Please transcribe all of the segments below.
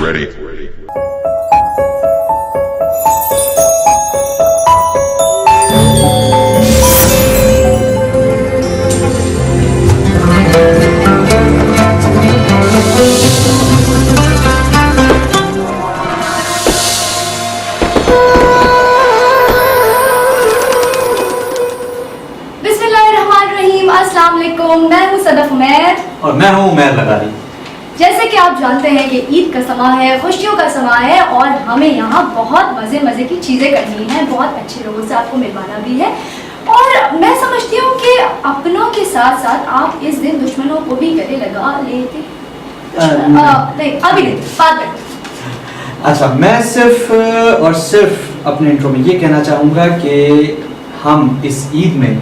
ready. बिस्मिल्लाहिर्रहमानिर्रहीम, अस्सलाम वालेकुम। मैं हूँ सदफ उमैर और मैं हूँ उमैर लगारी। जैसे कि आप जानते हैं कि ईद का समा है, खुशियों का समा है और हमें यहाँ बहुत मज़े की चीज़ें करनी हैं, बहुत अच्छे लोगों से आपको मिलवाना भी है। और मैं समझती हूँ कि अपनों के साथ साथ आप इस दिन दुश्मनों को भी गले लगा लेते। नहीं, अभी नहीं, बाद में। अच्छा, मैं सिर्फ और सिर्फ अपने इंट्रो में ये कहना चाहूँगा कि हम इस ईद में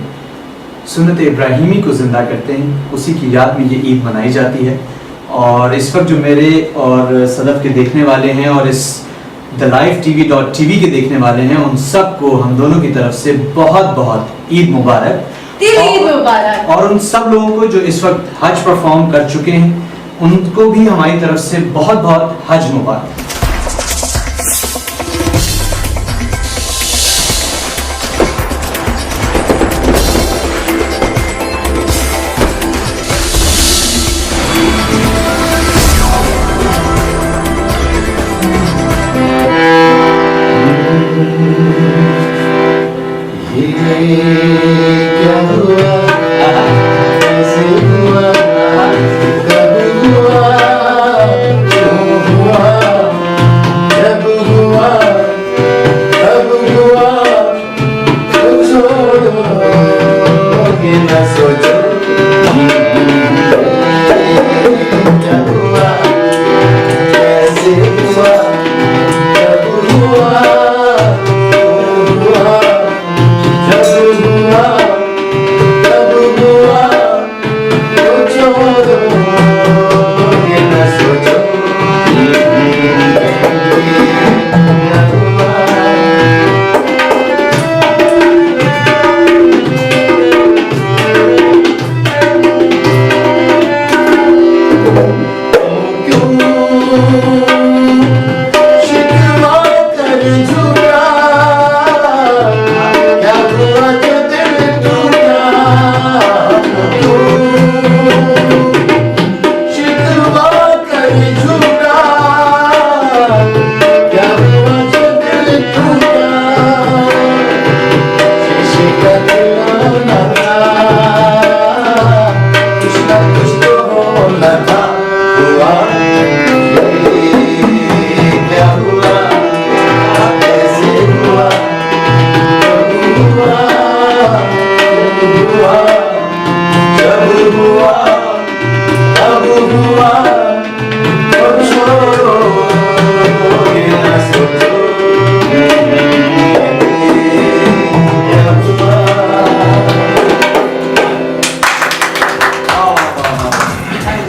सुन्नत इब्राहिमी को ज़िंदा करते हैं, उसी की याद में ये ईद मनाई जाती है। और इस वक्त जो मेरे और सदफ के देखने वाले हैं और इस thelifetv.tv के देखने वाले हैं, उन सबको हम दोनों की तरफ से बहुत बहुत ईद मुबारक। ईद मुबारक। और उन सब लोगों को जो इस वक्त हज परफॉर्म कर चुके हैं, उनको भी हमारी तरफ से बहुत बहुत हज मुबारक।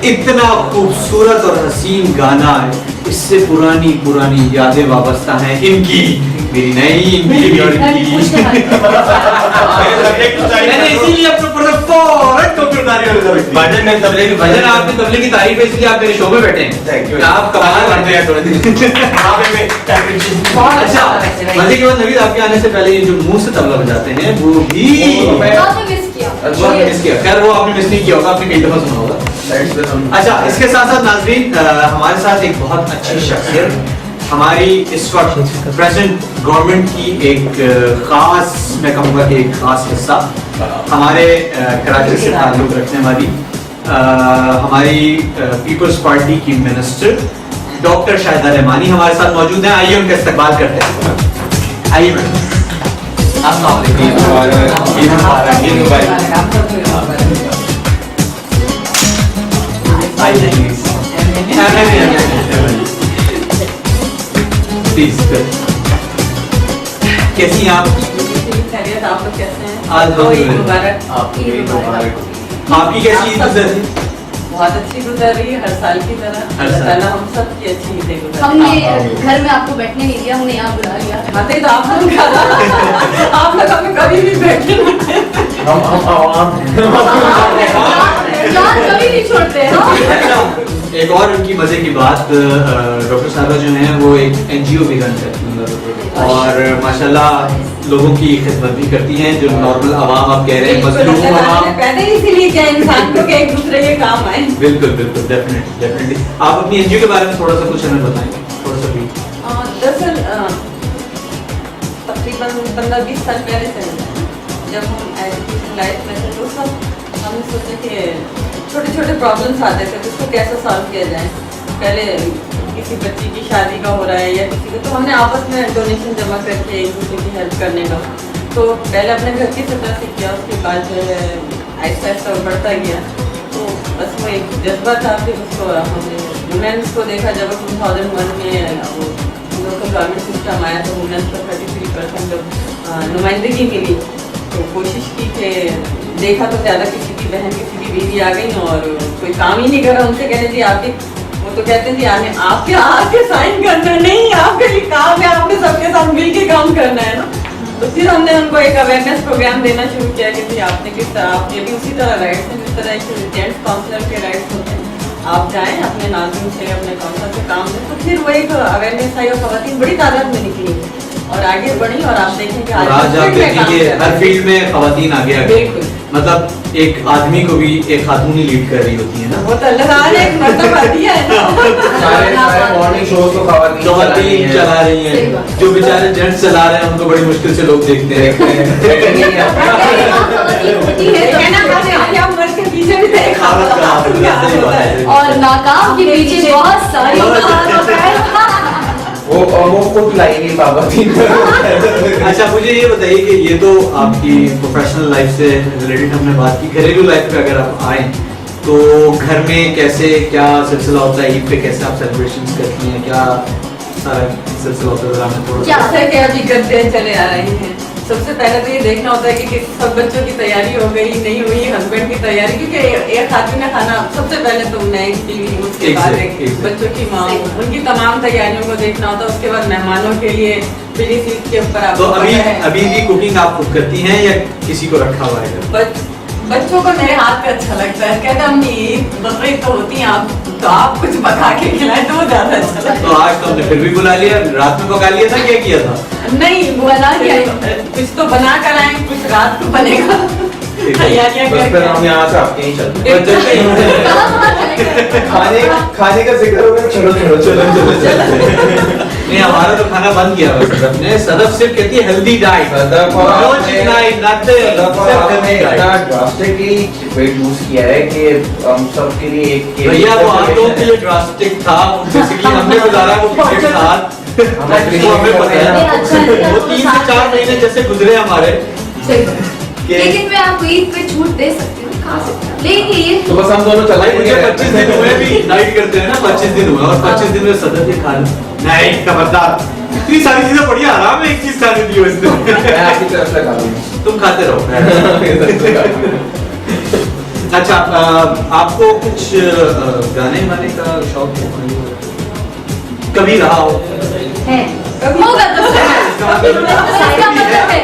इतना खूबसूरत और हसीन गाना है, इससे पुरानी यादें वाबस्ता हैं इनकी, मेरी नहीं, इनकी और इनकी। मैंने इसीलिए अपने भजन आपने तबले की तारीफ है, इसलिए आप मेरे शो में बैठे हैं। आप कमाल करते हैं थोड़े दिन। अच्छा, मजे की बात नवीद, आपके आने से पहले ये जो मुंह से तबला बजाते हैं वो भी मिस किया। खैर वो आपने मिस नहीं किया होगा, आपने कई दफा सुना होगा। अच्छा, इसके साथ साथ नाज़रीन, हमारे साथ एक बहुत अच्छी शख्सियत, हमारी इस वक्त प्रेजेंट गवर्नमेंट की एक खास, मैं कहूँगा कि एक खास हिस्सा, हमारे कराची से ताल्लुक़ रखने वाली हमारी पीपल्स पार्टी की मिनिस्टर डॉक्टर शाहिदा रहमानी हमारे साथ मौजूद हैं। आइए उनका इस्तकबाल करते हैं। आइए मैडम। अस्सलाम प्लीज, कैसी हैं आप? आप लोग कैसे हैं? आपकी कैसी ईद गुजर रही? बहुत अच्छी गुजर रही है, हर साल की तरह। अल्लाह ताला हम सब की अच्छी ईदें गुजर। हमने घर में आपको बैठने नहीं दिया, हमने यहाँ बुला लिया। हाँ तो आप लोग हमें कभी भी बैठने नहीं देते। जान कभी नहीं छोड़ते हैं। एक और उनकी मजे की बात, डॉक्टर साहबा जो हैं वो एक एनजीओ भी रन करती हैं और माशाल्लाह लोगों की खिदमत भी करती हैं, जो नॉर्मल आवाम आप कह रहे हैं मजलूम आवाम पैदा इसीलिए क्या इंसान को कि एक दूसरे के काम आए। बिल्कुल बिल्कुल डेफिनेटली। आप अपनी एनजीओ के बारे में थोड़ा सा कुछ हमें बताएंगे, थोड़ा सा भी। दरअसल तकरीबन 15-20 साल पहले से जब हम एजुकेशन लाइफ में थे तो सब हमने सोचा कि छोटे छोटे प्रॉब्लम्स आते थे जिसको कैसे सॉल्व किया जाए। पहले किसी बच्ची की शादी का हो रहा है या किसी का, तो हमने आपस में डोनेशन जमा करके एक दूसरे की हेल्प करने का, तो पहले अपने घर की सतह से किया, उसके बाद जो है आहिस्ता आहिस्ता बढ़ता गया। तो बस वो एक जज्बा था, फिर उसको हमने वुमेन्स को देखा जब 2001 में वो लोकल गवर्नमेंट सिस्टम आया तो वुमेन्स को 33% नुमाइंदगी मिली। तो कोशिश की कि देखा तो ज़्यादा किसी की बहन किसी की बीवी आ गई और कोई काम ही नहीं कर रहा, उनसे कहने थी आपके, वो तो कहते थे आने आपके आके साइन करना नहीं, आपके लिए काम है, आपने सबके साथ मिल के काम करना है ना। तो फिर हमने उनको एक अवेयरनेस प्रोग्राम देना शुरू किया कि भाई आपने किस तरह, आप ये भी उसी तरह राइट्स हैं जिस तरह एक जेंट्स काउंसलर के राइट्स होते हैं, आप जाएँ अपने नाज़रीन से अपने काउंसलर से काम लें। तो फिर वो एक अवेयरनेस आई और खवातीन बड़ी तादाद में निकली और आगे बढ़ी और आप देखेंगे आज आप देखेंगे हर फील्ड में खवातीन आगे आ गई। मतलब एक आदमी को भी एक खातून ही लीड कर रही होती है ना, वो तो अल्लाह ताला ने एक मर्तबा दिया है ना। सारे मॉर्निंग शोज तो खवातीन चला रही हैं, जो बेचारे जेंट्स चला रहे हैं उनको बड़ी मुश्किल से लोग देखते हैं। और नाकाम के पीछे बहुत सारी वो खुद लाई नहीं पाबंदी। अच्छा मुझे ये बताइए कि ये तो आपकी प्रोफेशनल लाइफ से रिलेटेड हमने बात की, घरेलू लाइफ पे अगर आप आए तो घर में कैसे क्या सिलसिला होता है, ईद पे कैसे आप सेलिब्रेशंस करती हैं, क्या सारा सिलसिला होता है थोड़ा जैसे कि अभी करते चले आ रही हैं। सबसे पहले तो ये देखना होता है कि सब बच्चों की तैयारी हो गई नहीं हुई, हस्बैंड की तैयारी, क्योंकि एक खातून का खाना सबसे पहले तो मैं बीवी, उसके बाद बच्चों की माँ, उनकी तमाम तैयारियों को देखना होता है। उसके बाद मेहमानों के लिए फिर इस चीज के ऊपर तो अभी भी कुकिंग आप खुद करती हैं या किसी को रखा हुआ है? बच्चों को मेरे हाथ का अच्छा लगता है, कहते अम्मी ईद बकरीद तो होती है आप तो आप कुछ पका के खिलाएं तो वो ज्यादा अच्छा लगता है। तो आज तो हमने फिर भी बुला लिया, रात में पका लिया था, क्या किया था? नहीं बना लिया, कुछ तो बना कर आए, कुछ रात को बनेगा। तैयारियां फिर हम यहाँ से आपके ही चलते खाने का जिक्र हो गया, चलो नहीं हमारा तो खाना बंद किया हुआ सदफ ने। सदफ सिर्फ कहती है healthy diet, drastically weight lose किया है कि हम सब के लिए एक भैया वो आप लोगों के लिए ड्रास्टिक था, बेसिकली हमने गुजारा वो किसके साथ हमें पता है। वो 3 से 4 महीने जैसे गुजरे हमारे। लेकिन मैं आपको ईद पे छूट दे सकती हूँ, खा सकती हूँ, लेकिन ये तो बस हम दोनों चला मुझे 25 दिन हुए भी डाइट करते हैं ना, 25 दिन हुए और 25 दिन में सदफ ये खा नहीं खबरदार, इतनी सारी चीजें बढ़िया आराम में एक चीज खाने दी हो इसने। मैं आपकी तरफ से खा लूंगा, तुम खाते रहो। अच्छा आपको कुछ गाने वाने का शौक कभी रहा हो? है होगा तो इसका मतलब है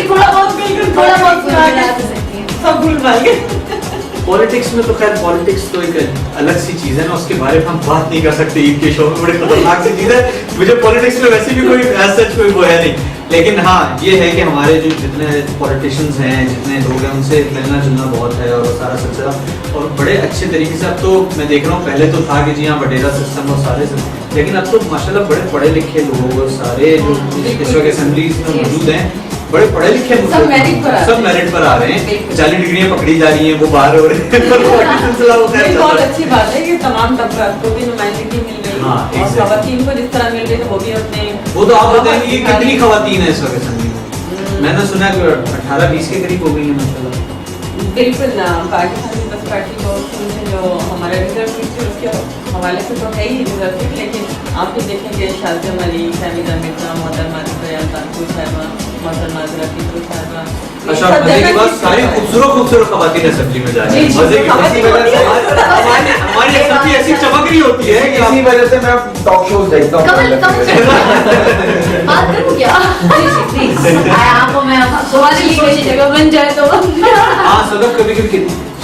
थोड़ा बहुत सब भूल भागे। पॉलिटिक्स में तो खैर पॉलिटिक्स तो एक अलग सी चीज है ना, उसके बारे में हम बात नहीं कर सकते। ईद के शो में बड़ी खतरनाक सी चीज है, मुझे पॉलिटिक्स में वैसे भी कोई सच कोई वो है नहीं, लेकिन हाँ ये है कि हमारे जो जितने पॉलिटिशियंस हैं, जितने लोग हैं, उनसे मिलना जुलना बहुत है और सारा सिलसिला और बड़े अच्छे तरीके से। अब तो मैं देख रहा हूँ, पहले तो था कि जी हाँ वडेरा सिस्टम और सारे सिस्टम, लेकिन अब तो माशाल्लाह बड़े पढ़े लिखे लोग सारे जो इस वक्त असेंबलीज में मौजूद हैं, बड़े पढ़े लिखे सब मेरिट पर आ रहे हैं। 40 डिग्रियां पकड़ी जा रही हैं, वो बाहर हो रहे हैं। बहुत अच्छी बात है कि तमाम तबका को भी नुमाइंदगी मिल रही है और खवातीन को जिस तरह मिल रही है वो भी अपने। वो तो आप बताएंगे कितनी खवातीन है इस वक्त असेंबली में? मैंने सुना है 18-20 के करीब हो गई है माशाल्लाह। बिल्कुल ना, पाकिस्तान पीपल्स पार्टी को जो हमारा रिजर्व सीट थी उसके हवाले से तो है ही रिजर्व सीट, लेकिन आप भी देखेंगे शाज़म अली, समीरा मिर्जा, मोहतरमा ज़ुबैर तानपुर साहिबा, मोहतरमा ज़राफ़ी साहिबा, अच्छा मजे की बात, सारी खूबसूरत खवातीन असेंबली में जा रही हैं। मजे की बात हमारी असेंबली ऐसी चमक रही होती है कि इसी वजह से मैं टॉक शोज देखता हूँ। बात करूँ क्या? आपको मैं तुम्हारे लिए किसी जगह बन जाए तो हाँ सदफ कभी कभी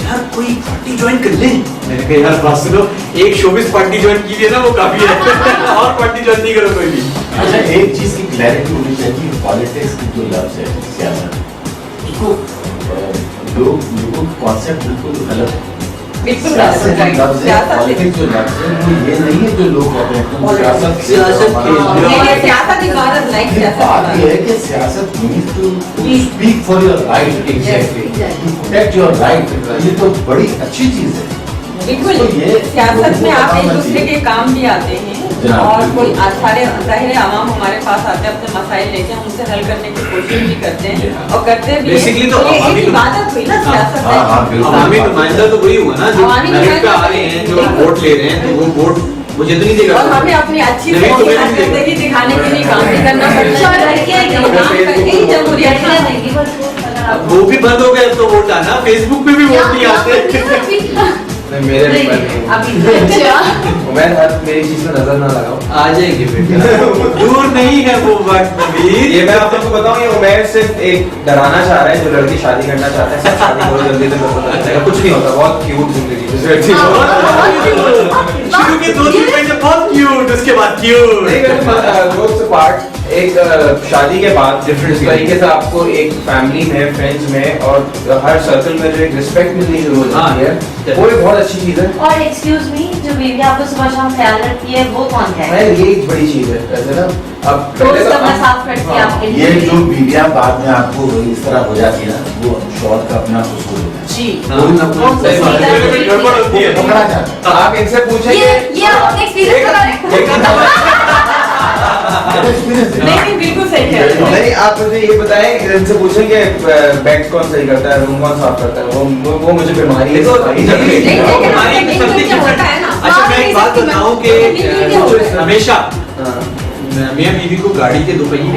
यार कोई पार्टी ज्वाइन कर ले। मैंने कहा यार बात सुनो, एक शोबिस पार्टी ज्वाइन की है ना वो काफी है और पार्टी ज्वाइन नहीं करो कोई भी। अच्छा, एक चीज की क्लैरिटी होनी चाहिए, पॉलिटिक्स की जो लफ्ज है सियासत, उसको लोगों का कॉन्सेप्ट बिल्कुल गलत है। सियासत जो लफ्ज है, पॉलिटिक्स जो लफ्ज है, वो ये नहीं है जो लोग कहते हैं तुम सियासत सियासत इबारत लाइक बात ये है कि सियासत means to speak for your right, to protect your right. ये तो बड़ी अच्छी चीज है। बिल्कुल, तो ये सियासत में आप एक दूसरे के काम भी आते हैं और कोई सारे ज़ाहिर आवाम हमारे पास आते हैं अपने मसाइल लेके, हम उनसे हल करने की कोशिश भी करते हैं और करते भी हैं। बेसिकली तो ये एक इबादत हुई ना सियासत में। अवामी नुमाइंदा तो वही हुआ ना जो मेरिट पे आ रहे हैं, जो वोट ले रहे हैं, तो वो वोट मुझे तो नहीं देगा। और हमें अपनी अच्छी जिंदगी दिखाने के लिए काम भी करना पड़ता है। जमहूरियत वो भी बंद हो गए तो वोट आना, फेसबुक पे भी वोट नहीं आते। मेरे नहीं, अभी अच्छा मैं मेरी चीज में नजर ना लगाओ, आ जाएंगे बेटा दूर नहीं है वो वक्त नबील। ये मैं आप लोगों को बताऊं, ये उमैर सिर्फ एक डराना चाह रहा है, जो लड़की शादी करना चाहता है सब शादी करो जल्दी से, पता चलेगा कुछ नहीं होता, बहुत क्यूट जिंदगी शुरू के 2-3 महीने बहुत क्यूट, उसके बाद क्यूट। जोक्स अपार्ट, एक शादी के बाद डिफरेंट तरीके से आपको एक फैमिली में, फ्रेंड्स में और हर सर्कल में जो एक रिस्पेक्ट मिलनी शुरू हो जाती है, वो एक बहुत अच्छी चीज है। और एक्सक्यूज मी, जो बीवी आपको सुबह शाम ख्याल रखती है वो कौन है? मैं ये एक बड़ी चीज है ऐसे ना। अब रोज कमरा साफ करती है आपके लिए? ये जो बीवियां बाद में आपको इस तरह हो जाती है ना, वो शौहर का अपना कसूर होता है। जी, कोई ना कोई सही बात है, गड़बड़ होती है। पकड़ा जाता है। आप इनसे पूछेंगे ये आप अपने एक्सपीरियंस बता रहे हैं? एक्सपीरियंस है। लेकिन बिल्कुल सही कह रहे हो। नहीं, आप मुझे ये बताएं, इनसे पूछेंगे बेड कौन सही करता है, रूम कौन साफ करता है, वो मुझे बीमारी है। अच्छा मैं एक बात बताऊं कि हमेशा मियां बीवी को गाड़ी के दो पहिए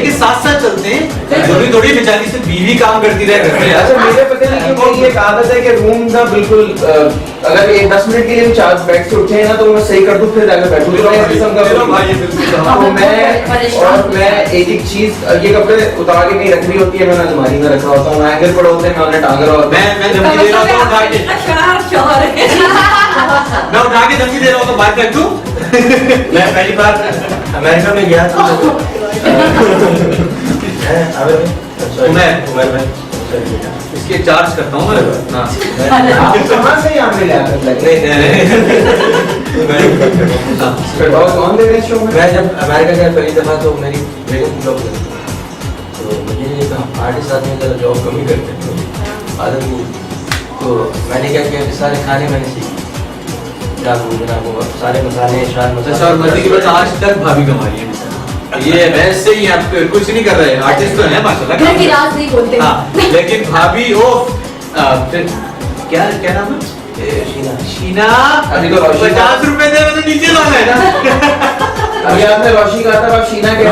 के साथ साथ चलते हैं, थोड़ी बेचारी से बीवी काम करती रहे घर में। अच्छा मेरे पता नहीं क्यों मेरी एक आदत है कि रूम का बिल्कुल अगर ये 10 मिनट के लिए भी चार्ज बेड से उठे ना तो मैं सही कर दूं, फिर जाकर बैठूं। तो मैं एक चीज, ये कपड़े उतार के कहीं रख रही होती है, मैंने अलमारी में रखा होता हूँ, हैंगर पड़े होते हैं, मैं उन्हें टांग रहा होता हूँ। मैं धमकी दे रहा हूँ उठा के, मैं उठा के धमकी दे रहा हूँ तो बात कर दूं। मैं पहली बार अमेरिका में गया था इसके चार्ज करता हूँ मैं। आप कहाँ से यहाँ पे लाकर लगे? पेट्रोल कौन दे रहे हैं शो में? मैं जब अमेरिका गया पहली दफा तो मेरी बेगम जॉब करती थी, तो मुझे आर्टिस्ट आदमी जरा जॉब कम ही करते थे, आदत नहीं। तो मैंने क्या किया कि सारे खाने मैंने सीखे, वो सारे मसाले शान अच्छा और मजे की बात आज तक भाभी कमा रही है। ये वैसे ही आप कुछ नहीं कर रहे, आर्टिस्ट तो है माशाल्लाह, घर की राज नहीं बोलते। हाँ, लेकिन भाभी ओ फिर क्या क्या नाम है? शीना। अभी तो 50 रुपए दे, मैंने नीचे लाना है ना। अभी आपने रोशी कहा था, आप शीना के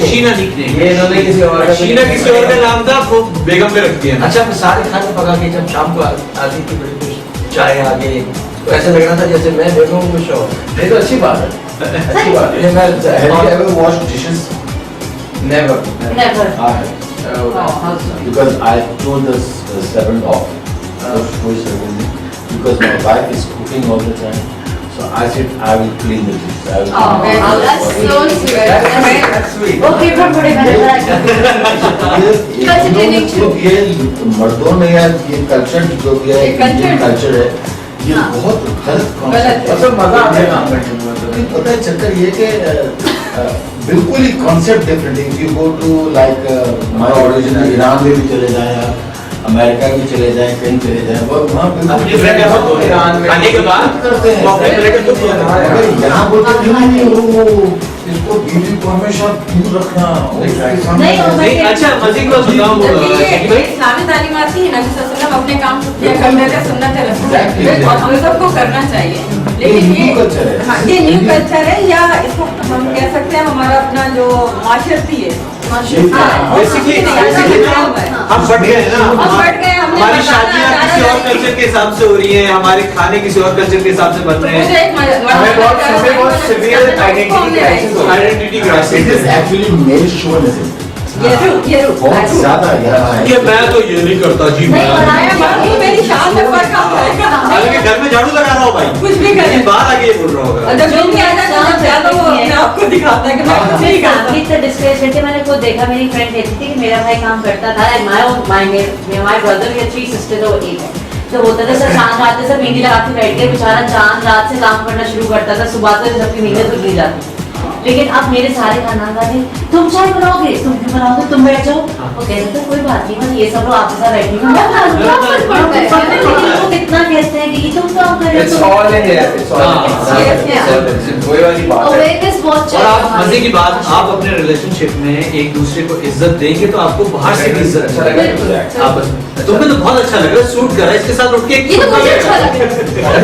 शीना निकने ये इन्होंने किसी और का शीना किसी और का नाम था, वो बेगम पे रखती है। अच्छा मैं सारे खाने पका के जब शाम को आती थी बड़ी खुश, चाय आ गई, तो ऐसा लग रहा था जैसे मैं बेगम हूँ खुश हूँ। ये तो अच्छी बात है, अच्छी बात है। Have you ever washed dishes? Never. Never. I have. Because I told the servant off. Because my wife is cooking all the time. So I said I will clean the dishes. I will clean the that's dishes. so sweet. That's sweet. Okay पर बड़े घर पर ये मर्दों में यार ये culture जो भी है, इंडियन कल्चर है, ये बहुत गलत कॉन्सेप्ट है। मतलब मजा आता है काम करने में। पता है चक्कर ये कि बिल्कुल ही कॉन्सेप्ट डिफरेंट है। You go to like my origin Iran में भी चले जाएं आप, अमेरिका भी चले जाएं, कहीं चले जाएं, वहाँ अपनी फ्रेंड है वो ईरान में खाने के बाद करते हैं। वो अपने फ्रेंड को अगर यहाँ बोलते नहीं वो इसको बीवी को हमेशा दूर रखना। नहीं अच्छा मजे की बात बताऊं इस्लामी तालीम आती है, नबी सल्लल्लाहु अलैहि वसल्लम अपने काम खुद किया करते थे, सुन्नत है रसूल है, और हम सबको करना चाहिए। लेकिन ये कल्चर है। हाँ, ये न्यू कल्चर है, या इसको हम कह सकते हैं हमारा अपना जो माशरती है। बेसिकली हम बढ़ गए हैं ना, हमारी शादियां किसी और कल्चर के हिसाब से हो रही हैं, हमारे खाने किसी और कल्चर के हिसाब से बन रहे हैं। हमें बहुत severe identity crisis हो रहा है। Identity It is actually male chauvinism. बहुत ज्यादा कि मैं तो ये नहीं करता जी, मैं मेरी शान में फर्क आता है। हालांकि घर में झाड़ू लगा रहा हूँ भाई, कुछ भी करे। बाहर आके ये बोल रहा होगा। जब जो भी आता है तो ज्यादा वो अपने आप को दिखाता है कि मैं कुछ नहीं करता। डिस्कस करके मैंने खुद देखा, मेरी फ्रेंड कहती थी कि मेरा भाई काम करता था, माय ब्रदर या 3 सिस्टर तो एक है, तो होता था सर चांद रात से मेहंदी लगा के बैठ के बेचारा चांद रात से काम करना शुरू करता था, सुबह से सबकी नींद खुल नहीं जाती। लेकिन अब मेरे सारे खानदान वाले तुम चाय बनाओगे, तुम क्यों बनाओगे, तुम बैठ जाओ। वो कहते थे कोई बात नहीं, मैं ये सब लोग आपके साथ बैठेंगे, लेकिन वो कितना कहते हैं कि तुम काम कर रहे It's हो। all in here. It's all in here. वही वाली बात है। Awareness बहुत और आप चाहिए। मजे की बात, आप अपने रिलेशनशिप में एक दूसरे को इज्जत देंगे तो आपको बाहर से भी इज्जत अच्छा लगेगा। आप तुम्हें तो बहुत अच्छा लग रहा है, सूट कर रहा है, इसके साथ उठ के ये तो मुझे अच्छा लग रहा है।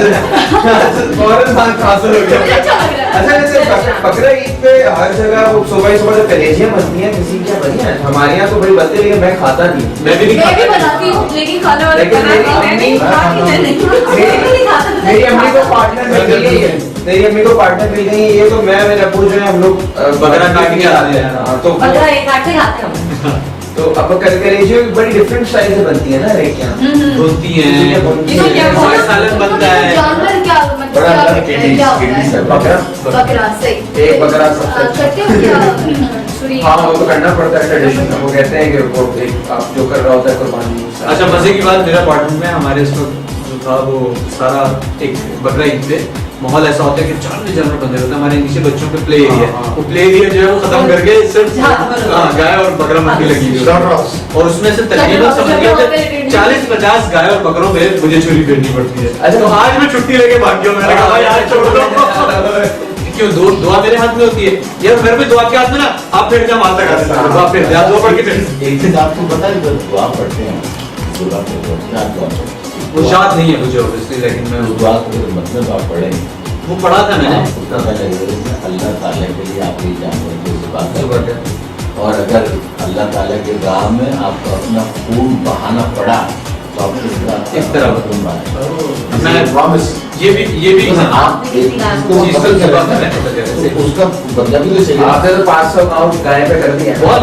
फौरन बात हासिल हो गया। मुझे अच्छा लग रहा है। अच्छा जैसे बकरा ईद पे हर जगह वो सुबह सुबह जो कलेजियां बनती हैं, किसी क्या बनी है, हमारे यहाँ तो बड़ी बनती है, लेकिन मैं खाता नहीं। मैं भी नहीं मैं भी खाता। बनाती हूँ, लेकिन खाने वाले लेकिन मेरी अम्मी मेरी अम्मी को पार्टनर मिल गई है, मेरी अम्मी को पार्टनर मिल गई है, ये तो मैं मेरे अब्बू जो है हम लोग बकरा काट के आते हैं। हाँ, तो बकरा एक काटते खाते हो। तो अब कलेजियां बड़ी डिफरेंट स्टाइल से बनती है ना हर एक यहाँ। होती हैं, क्या सालन बनता है। जानवर क्या मतलब बड़ा क्या बड़ा होता है, क्या होता है? बकरा बकरा सही। एक बकरा सबसे अच्छा। करते हो क्या? छुरी। हाँ वो तो करना पड़ता है ट्रेडिशन, वो कहते हैं कि वो एक आप जो कर रहा होता है कुर्बानी। अच्छा मजे की बात, मेरा अपार्टमेंट में हमारे इस वक्त जो था वो सारा एक बकरा ईद पे माहौल ऐसा होता है कि जानवर बंदे होते हैं। हमारे नीचे बच्चों के प्ले एरिया, वो प्ले एरिया जो है वो खत्म करके सिर्फ गाय और बकरा मंडी लगी हुई है, और उसमें से तकरीबन समझ गए 40-50 गाय और बकरों में मुझे चोरी करनी पड़ती है। अच्छा। तो आज मैं छुट्टी लेके भाग गया, मैंने कहा भाई आज छोड़ दो। क्यों दुआ मेरे हाथ में होती है यार, मेरे पे दुआ के हाथ में ना आप फिर क्या मारता करते हो, आप फिर दुआ पढ़ के फिर एक चीज आपको पता है, जब दुआ पढ़ते हैं दुआ के दुआ पढ़ते हैं, वो याद नहीं है मुझे ऑब्वियसली, लेकिन मैं उस दुआ का मतलब आप पढ़ेंगे वो पढ़ा था मैंने। अल्लाह ताला के लिए आप ये जानवर को बात सुबह के। और अगर अल्लाह ताला के राह में आपको अपना खून बहाना पड़ा तो आप इस तरह खून बहाना। मैं प्रॉमिस ये भी आप इसको चीज़ को मतलब जवाब देना है। उसका बदला भी तो चाहिए। आपने तो 500 काउंट गाय पे कर दिया। बहुत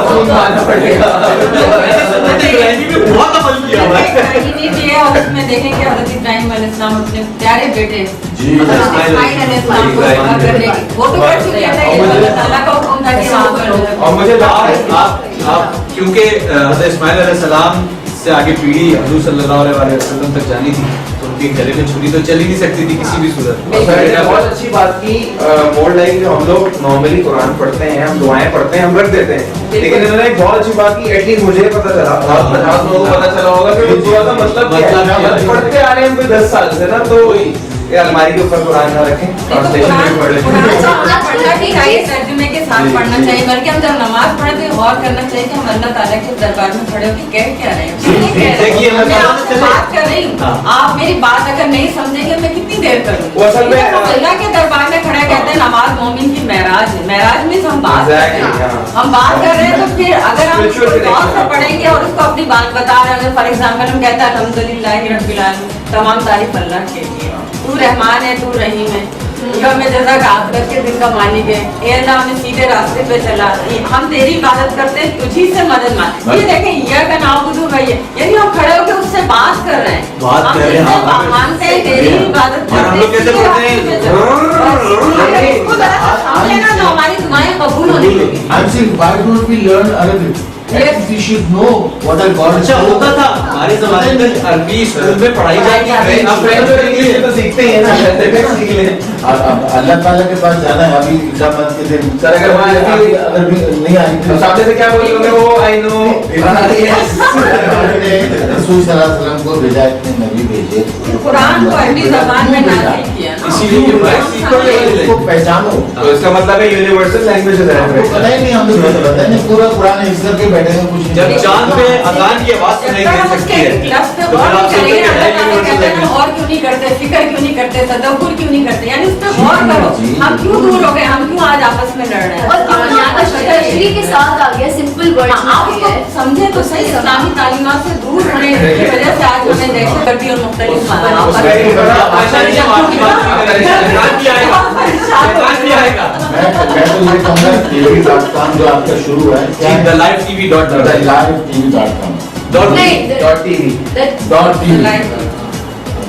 खून बहाना पड़ेगा। बहुत अमल किया हुआ है। और उसमें देखें कि हज़रत इब्राहिम अलैहिस्सलाम अपने प्यारे बेटे जी, इस्माइल अलैहिस्सलाम को ज़िबा करने की, वो तो कर चुके थे, ये अल्लाह ताला का हुक्म था कि वहाँ पर और मुझे आप क्योंकि हज़रत इस्माइल अलैहिस्सलाम से आगे पीढ़ी हज़ूर सल्लल्लाहु अलैहि वसल्लम तक जानी थी, तो उनके गले में छुरी तो चल ही नहीं सकती थी किसी भी सूरत में। बहुत अच्छी बात की मोर लाइक जो हम लोग नॉर्मली कुरान पढ़ते हैं, हम दुआएं पढ़ते हैं, हम रख देते हैं, लेकिन इन्होंने एक बहुत अच्छी बात की, एटलीस्ट मुझे पता चला, 50 लोगों को पता चला होगा कि उस दुआ का मतलब क्या है। पढ़ते आ रहे हैं हम कोई 10 साल से ना, तो ये अलमारी के ऊपर कुरान ना रखें, ट्रांसलेशन में पढ़ लें। पढ़ना ठीक है, ये तर्जुमे के साथ पढ़ना चाहिए, बल्कि हम जब नमाज पढ़े तो गौर करना चाहिए कि हम अल्लाह ताला के दरबार में खड़े होकर कह क्या रहे हैं। देखिए, मैं मैं आपसे बात कर रही हूँ, हाँ। आप मेरी बात अगर नहीं समझेंगे मैं कितनी देर करूँ। वो असल में अल्लाह के दरबार में खड़े कहते हैं नमाज मोमिन की महराज है, महराज में हम बात कर रहे Exactly, हैं, हाँ। हम बात कर रहे हैं, तो फिर अगर हम Spiritual उसको गौर से connection। पढ़ेंगे और उसको अपनी बात बता रहे हैं, फॉर एग्जाम्पल हम कहते हैं अल्हम्दुलिल्लाह रब्बिल आलमीन, तमाम तारीफ अल्लाह के लिए, तू रहमान है, तू रहीम है, मैं जज़ाक आखिरत के दिन का मालिक है, ए अल्लाह हमें सीधे रास्ते पे चला, हम तेरी इबादत करते हैं, तुझी से मदद मांग। ये देखें ये का नाबुदु भैया, यानी हम खड़े होकर उससे बात कर रहे हैं, बात हम कर रहे हैं, इससे हाँ, मानते हैं, तेरी इबादत और हम लोग कैसे सीधे पढ़ते हैं? रास्ते पे चलो। अगर इसको जरा सा समझ लेना तो हमारी दुआएं कबूल होने लगेंगी। I'm saying why don't we learn Arabic? At least we should know what our God अच्छा होता था हमारे जमाने में अरबी स्कूल में पढ़ाई जाती थी, अब फ्रेंच और इंग्लिश तो सीखते ही है ना, सीख लें। अब अल्लाह ताला के पास जाना है अभी एग्जाम के दिन। सर अगर वहाँ अगर भी नहीं आई तो सामने से क्या बोली होंगे, वो आई नो रसूल सल्लल्लाहु अलैहि वसल्लम को भेजा, इतने नबी भेजे, कुरान को अरबी ज़बान में नाज़िल किया ना। इसीलिए ये बात सीखो उसको पहचानो। तो इसका मतलब है यूनिवर्सल लैंग्वेजेस आपको पता है। ही नहीं, हम लोग पता ही नहीं, पूरा कुरान हिफ्ज़ करके बैठे हैं, कुछ जब नहीं। चांद पे अजान की आवाज सुनाई जब तक दे हम सकती उसके है लफ्ज़ पे तो गौर फिर आप नहीं सोचते करेंगे, हैं अल्लाह ताला यूनिवर्सल कहते हैं लैंग्वेज। और क्यों नहीं करते, फिक्र क्यों नहीं करते, तदब्बुर क्यों नहीं करते, यानी उस पे जी, गौर करो, जी। हम क्यों दूर हो गए, हम क्यों आज आपस में लड़ रहे हैं। और कितना यहाँ का अच्छा शक्ल डिग्री के साथ आ गया, सिंपल वर्ड आप उसको समझे तो सही, इस्लामी तालीमात से दूर रहने की वजह से आज हमें देखते करती और मुख्तलिफ मैं तो ये कहूँगा TV.com जो आपका शुरू है The Live TV dot livetv.com नहीं,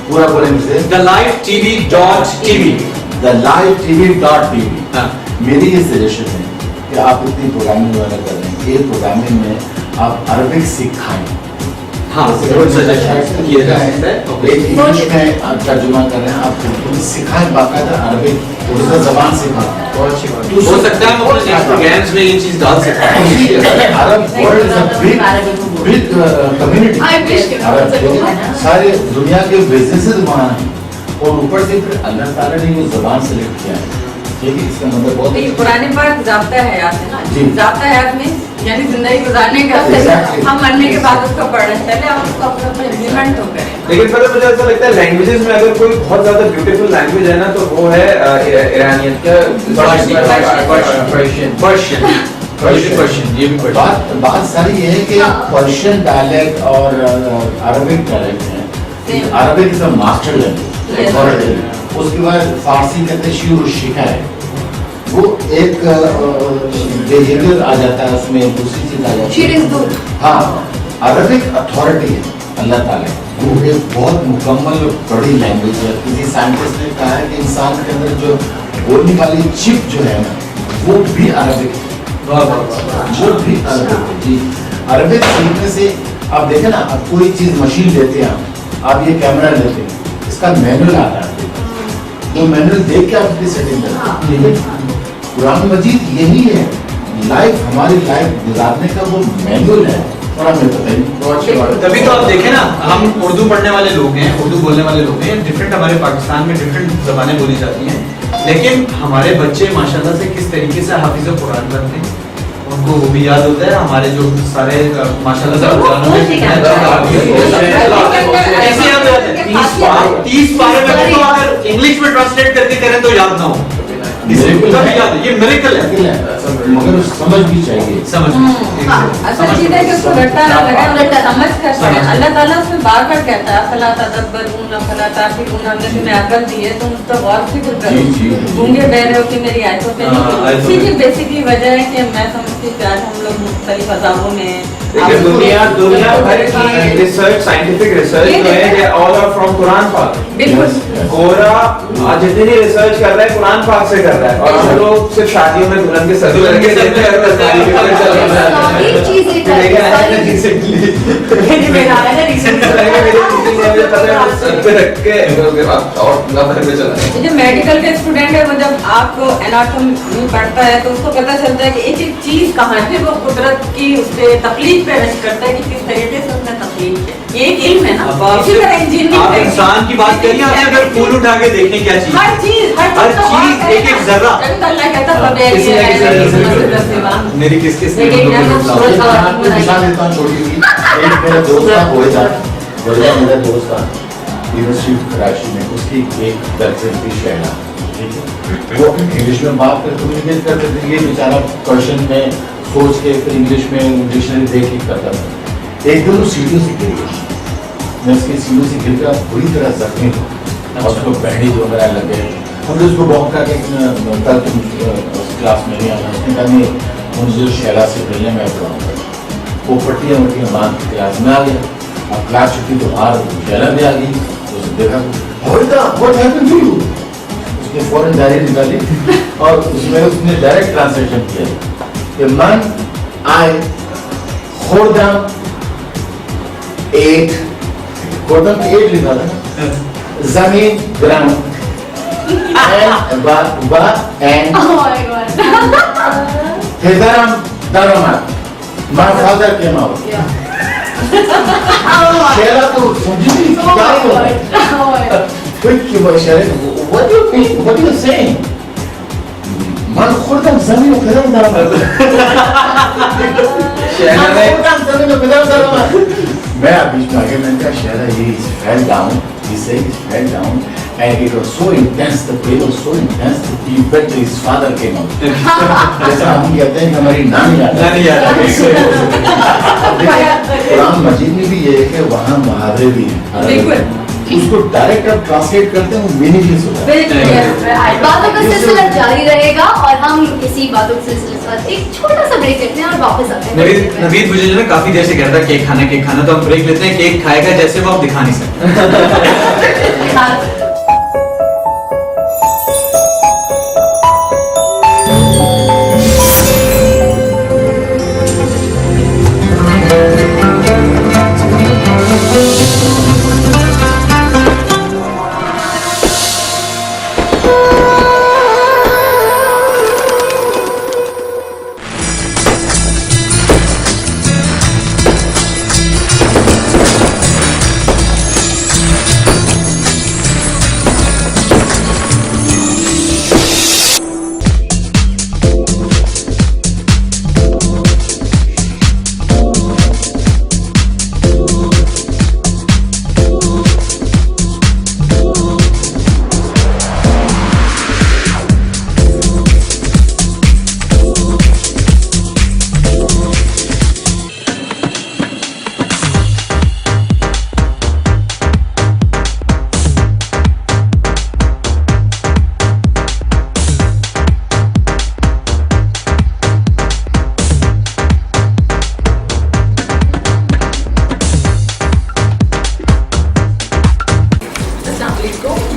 पूरा बोलेंगे से The Live TV dot TV. The livetv.tv हाँ. मेरी ये सजेशन है कि आप इतनी प्रोग्रामिंग वगैरह कर रहे हैं, ये प्रोग्रामिंग में आप अरबिक सिखाएं। हाँ, सजेशन किया जाए एक इंग्लिश में आप तर्जुमा कर रहे हैं, आप उनको सिखाएं, बाकायदा अरबिक उर्दू जबान सिखाएं। हो सकता है हम अपने प्रोग्राम्स में ये चीज डाल सकते हैं। Arab world is a big community. I wish कि अरब सारे दुनिया के बिजनेसेस वहाँ हैं और ऊपर से फिर अल्लाह ताला ने वो जबान सेलेक्ट किया है, ठीक है, इसका मतलब बहुत ये पुराने पाक जाब्ता है याद है ना, जी। जाब्ता है याद में यानी जिंदगी गुजारने का Exactly. हम मरने के बाद उसको पढ़ रहे हैं, पहले हम उसको अपना इम्प्लीमेंट तो करें। लेकिन पता मुझे ऐसा लगता है लैंग्वेजेस में अगर कोई बहुत ज्यादा ब्यूटीफुल लैंग्वेज है ना तो वो है ईरानियन क्या पर्शियन, ये भी बात सारी ये है कि पर्शियन डायलेक्ट और अरबिक डायलेक्ट है। Arabic is a master language, उसके बाद फारसी कहते हैं शुरू शिखा है, वो एक बिहेवियर आ जाता है उसमें, दूसरी चीज आ जाती है। हाँ, अरबिक अथॉरिटी है अल्लाह ताला, वो एक बहुत मुकम्मल बड़ी लैंग्वेज है। किसी साइंटिस्ट ने कहा है कि इंसान के अंदर जो बोलने वाली चिप जो है ना वो भी अरबिक है, वो भी अरबिक है जी। अरबिक सीखने से आप देखें ना, आप कोई चीज मशीन लेते हैं, आप ये कैमरा लेते हैं, इसका मैनुअल आता है, वो मैनुअल देख के आप इसकी सेटिंग करते हैं। कुरान मजीद यही है, लाइफ हमारी लाइफ गुजारने का वो मैनुअल है और हमें पता नहीं। तभी तो आप देखें ना, हम उर्दू पढ़ने वाले लोग हैं, उर्दू बोलने वाले लोग हैं, डिफरेंट हमारे पाकिस्तान में डिफरेंट ज़बानें बोली जाती हैं, लेकिन हमारे बच्चे माशाल्लाह से किस तरीके से हाफिज़ कुरान बनते हैं, उनको वो भी याद होता है। हमारे जो सारे माशाल्लाह से कुरानों में कितने अच्छे कैसे याद रहते हैं, 30 पारे में तो अगर इंग्लिश में ट्रांसलेट करके करें तो याद ना हो, ये मिरेकल है, मगर समझ भी चाहिए। समझ असल चीज़ है कि उसको रट्टा ना लगे, समझ कर पढ़े। अल्लाह ताला उसमें बार बार कहता है फला तदब्बरून फला ताक़िलून, हमने तुम्हें अकल दी है, तुम उस पर गौर फिक्र करो, गूंगे बहरे हो कि मेरी आयतों पे नहीं। इसी की बेसिकली वजह है कि मैं समझती हूँ कि आज हम लोग मुख्तलिफ अज़ाबों में दुनिया भर की रिसर्च, साइंटिफिक रिसर्च जो है ऑल आर फ्रॉम कुरान पाक। बिल्कुल गोरा आज जितनी रिसर्च कर रहा है कुरान पाक से कर रहा है, और हम लोग सिर्फ शादियों में दुल्हन के सर करके जो मेडिकल के स्टूडेंट है वो जब आपको एनाटॉमी पढ़ता है तो उसको पता चलता है कि एक एक चीज कहाँ है, फिर वो कुदरत की उस पर तकलीफ पे रश करता है कि किस तरीके से उसने तकलीफ की। ये एक इल्म है ना, इसी तरह आप इंजीनियरिंग इंसान की बात करिए, आपने अगर फूल उठा के देखें क्या चीज, हर चीज एक एक जर्रा अल्लाह कहता है मेरी किस किस दिखा देता हूँ छोटी सी। एक मेरा दोस्त था वहीदा मेरा दोस्त था यूनिवर्सिटी कराची में, उसकी एक दर्जन की शहरा, ठीक है, वो इंग्लिश में बात कर कम्युनिकेट करते थे, ये बेचारा पर्शियन में सोच के फिर इंग्लिश में डिक्शनरी देख के करता था। एक दिन वो सीढ़ियों से गिर गया, मैं उसकी सीढ़ियों से गिर कर बुरी तरह जख्मी हुआ और उसको बैंडेज वगैरह लग गए। हमने उसको बहुत कहा कि कल तुम क्लास में नहीं आना, उसने कहा नहीं मुझे शहरा से मिलने में पढ़ाऊँगा। वो पट्टियाँ वट्टियाँ बांध के क्लास में आ गया, अब क्लास छुट्टी तो बाहर शहरा में आ गई, तो उसने देखा व्हाट हैपेंड टू यू, उसने फौरन डायरी निकाली और उसमें उसने डायरेक्ट ट्रांसलेशन किया कि मन आई खोदम 8 खोदम 8 लिखा था, जमीन ground and Oh my God. Hidaram Daramat. My father came out. शेरा तो समझी क्या ही होगा? Quick की वो शेरे, what do you mean? What are you saying? मन खुर्दम ज़मीन और फिदम दरामद। मैं बीच में आगे मैंने कहा शेरा ये fell down He said he fell down and it was so intense, the pain was so intense that he felt his father came out. जैसा हम कहते हैं कि हमारी नानी याद नानी याद आ गई। कुरान मजीद में भी ये है कि वहाँ मुहावरे भी हैं। बिल्कुल। उसको डायरेक्ट आप ट्रांसलेट करते हैं वो मीनिंगलेस होता है। बिल्कुल। बातों का सिलसिला जारी रहेगा और हम इसी बातों के सिलसिले के साथ एक छोटा सा ब्रेक लेते हैं और वापस आते हैं। नवीद मुझे जो ना काफी देर से कह रहा था केक खाना, तो हम ब्रेक लेते हैं। केक खाएगा जैसे वो आप दिखा नहीं सकते।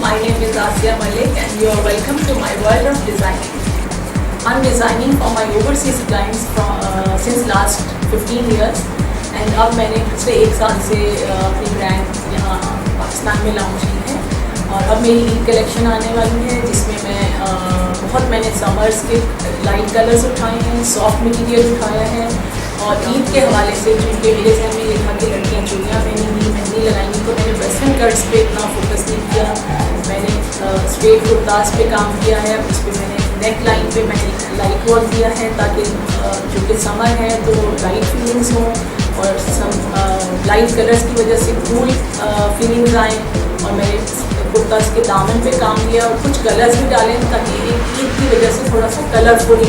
My name is Asya Malik and you are welcome to my world of designing. I'm designing for my overseas clients since last 15 years and अब मैंने पिछले 1 साल से अपनी ब्रांड यहाँ पाकिस्तान में लॉन्च की है और अब मेरी ईद कलेक्शन आने वाली है जिसमें मैंने समर्स के लाइट कलर्स उठाए हैं, सॉफ्ट मटेरियल उठाया है और ईद के हवाले से चूँकि मेरे जहन में ये था कि लड़कियाँ चूड़ियाँ पहनेंगी, मेहंदी लगाएंगी, तो मैंने वेस्टर्न कट्स पे इतना फोकस नहीं किया। मैंने स्ट्रेट कुर्तास पे काम किया है, उस पर मैंने नेक लाइन पे मैंने लाइट वर्क दिया है ताकि जो कि समर है तो लाइट फीलिंग्स हों और सम लाइट कलर्स की वजह से कूल फीलिंग्स आएँ। और मैंने कुर्तास के दामन पे काम किया और कुछ कलर्स भी डालें ताकि ईद की वजह से थोड़ा सा कलरफुल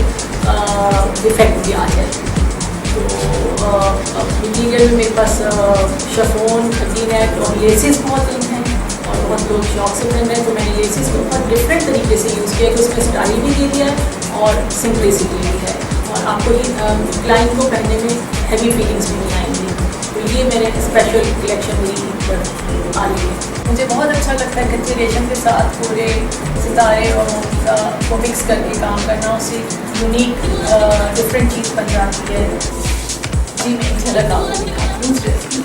इफेक्ट भी आ जाए। तो मटीरियल में मेरे पास शफोन, खतीनेट और लेसेस बहुत इन हैं और बहुत लोग शौक से पहन रहे हैं, तो मैंने लेसेस को बहुत डिफरेंट तरीके से यूज़ किया कि उसमें स्टाइल भी दे दिया है और सिंपलिसिटी भी है और आपको ये क्लाइंट को पहनने में हैवी फीलिंग्स भी नहीं आएंगी। तो ये मेरे स्पेशल कलेक्शन मेरी पर आ रही है। मुझे बहुत अच्छा लगता है कच्चे रेशम के साथ पूरे सितारे और को मिक्स करके काम करना, उससे यूनिक डिफरेंट चीज़ बन जाती है। जी मैं एक झलक आपको दिखाती हूँ ड्रेस की।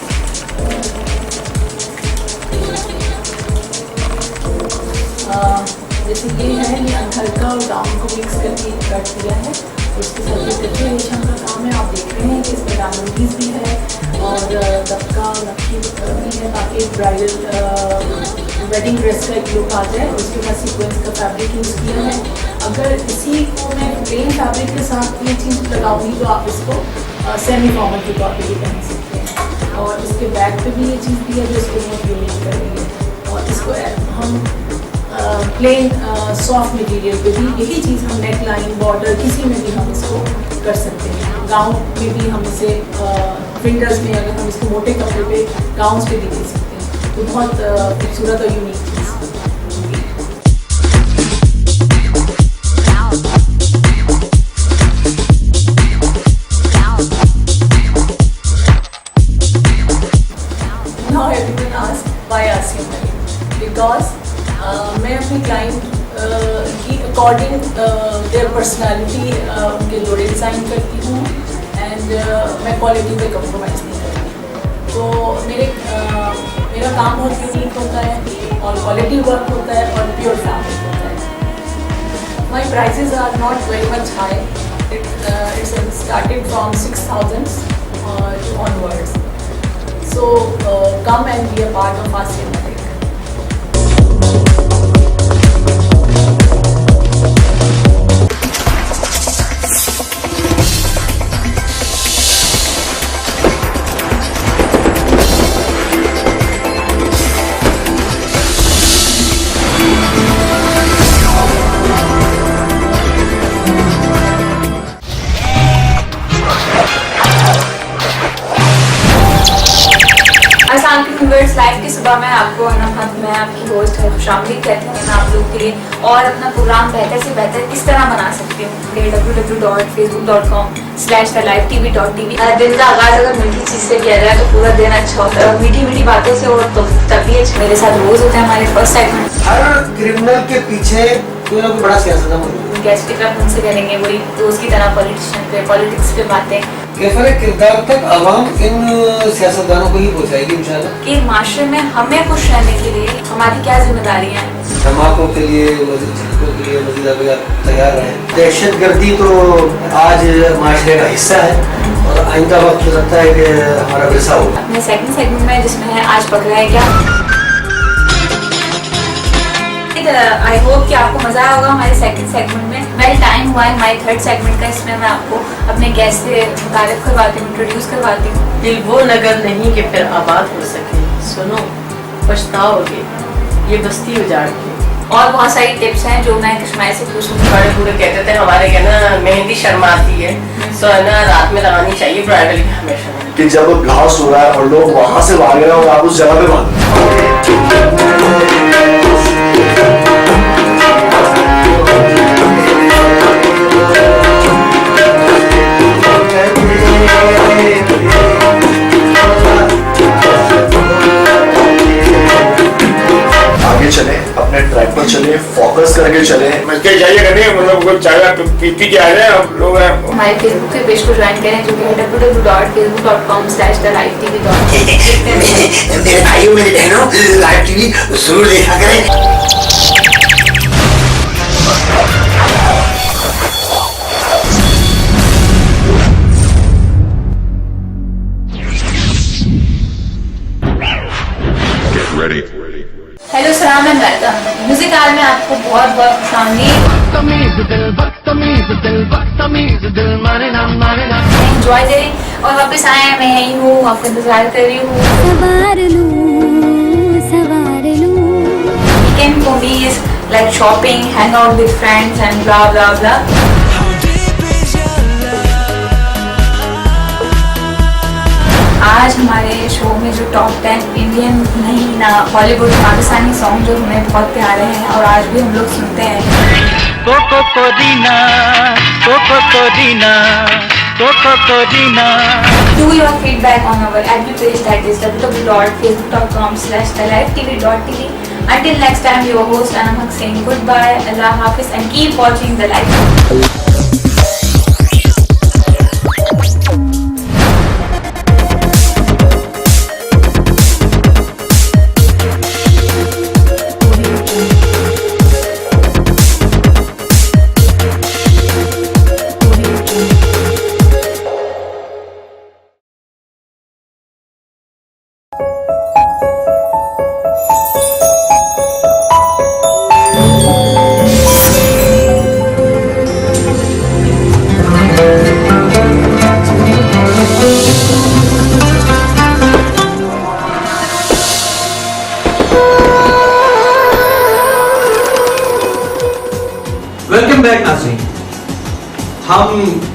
जैसे ये है, ये हल्का और गाउन को मिक्स करके कट दिया है, उसके साथ ये कच्चे रेशम का काम है। आप देख रहे हैं कि इसमें डायमंडीज भी है और दबका नक्की भी है ताकि ब्राइडल वेडिंग ड्रेस का एक लुक आ जाए। उसके बाद सीक्वेंस का फैब्रिक यूज़ किया है। अगर इसी को मैं प्लेन फैब्रिक के साथ ये चीज़ लगाऊंगी तो आप इसको सेमी फॉर्मल के तौर पे भी पहन सकते हैं। और इसके बैक पे भी ये चीज़ दी है जो इसको बहुत यूनिक कर रही है। और इसको हम प्लेन सॉफ्ट मटेरियल पे भी यही चीज़ हम नेक लाइन, बॉर्डर किसी में भी हम इसको कर सकते हैं। गाउन में भी हम इसे विंटर्स में अगर हम इसको मोटे कपड़े पे गाउन्स पे भी दे सकते हैं, तो बहुत खूबसूरत और unique cheese. Now everyone asks why Asya Malik? Because मैं अपनी क्लाइंट की अकॉर्डिंग देयर पर्सनालिटी उनके जोड़े डिज़ाइन करती हूँ एंड मैं क्वालिटी पे कंप्रोमाइज़ नहीं करती। तो मेरा काम बहुत यूनिक होता है और क्वालिटी वर्क होता है और प्योर फैब्रिक होता है। My prices are not very much high, it's started from 6,000 onwards. So come and be a part of Asya Malik. खुशामदीद कहती हूँ मैं आप लोग के लिए और अपना प्रोग्राम बेहतर से बेहतर किस तरह बना सकती हूँ www.facebook.com/thelifetv.tv। दिन का आगाज अगर मीठी चीज से किया जाए तो पूरा दिन अच्छा होता है और मीठी मीठी बातों से और तो तभी मेरे साथ रोज होते हैं हमारे फर्स्ट सेगमेंट। हर क्रिमिनल के पीछे कोई ना कोई बड़ा सियासतदान मौजूद है। गेस्ट की तरफ उनसे करेंगे वही दोस्त की तरह पॉलिटिशियन पे पॉलिटिक्स पे बातें कैफर किरदार तक आवाम इन सियासतदानों को ही पहुंचाएगी इंशाल्लाह। कि माशरे में हमें खुश रहने के लिए हमारी क्या जिम्मेदारियां हैं। धमाकों के लिए मज़ीद चीज़ों के लिए मज़ीद अगर तैयार रहें। दहशतगर्दी तो आज माशरे का हिस्सा है और आइंदा वक्त हो सकता है कि हमारा विरसा हो। अपने सेकंड सेगमेंट में जिसमें है आज पकड़ा है क्या। आई होप कि आपको मजा आया होगा हमारे सेकंड सेगमेंट में। वेल टाइम हुआ है हमारे थर्ड सेगमेंट का, इसमें मैं आपको अपने गेस्ट से मुतारिफ करवाती हूँ, इंट्रोड्यूस करवाती हूँ। दिल वो नगर नहीं कि फिर आबाद हो सके, सुनो पछताओगे ये बस्ती उजाड़ के। और बहुत सारी टिप्स हैं जो मैं कश्मीर से पूछूंगी। बड़े बूढ़े कहते थे हमारे क्या ना मेहंदी शर्माती है तो है ना रात में लगानी चाहिए ब्राइडल की हमेशा। कि जब घास हो रहा है और लोग वहां से भाग रहे हैं और आप उस जगह पे भाग चले, अपने ट्रैक पर चले, फोकस करके चले। क्या चाहिए करने मतलब कोई चाय पीती क्या है हम लोग हैं। हमारे फेसबुक के पेज को ज्वाइन करें जो कि है www.facebook.com/thelifetv.tv। मेरे भाइयों मेरी बहनों लाइव टीवी जरूर देखा करें। हेलो सलाम एंड वेलकम। म्यूजिक आल में आपको बहुत बहुत खुशामदीद। एंजॉय करें और वापस आए हैं, मैं यही हूँ, आपका इंतजार कर रही हूँ। Weekend for me is like shopping, hang out with friends and blah blah blah. आज हमारे शो में जो टॉप 10 इंडियन नहीं ना बॉलीवुड पाकिस्तानी सॉन्ग जो हमें बहुत प्यारे हैं और आज भी हम लोग सुनते हैं। Do your feedback on our FB page that is www.facebook.com/thelifetv.tv. Until next time, your host Anamhak saying goodbye, Allah Hafiz, and keep watching the live. Welcome back नाज़रीन। हम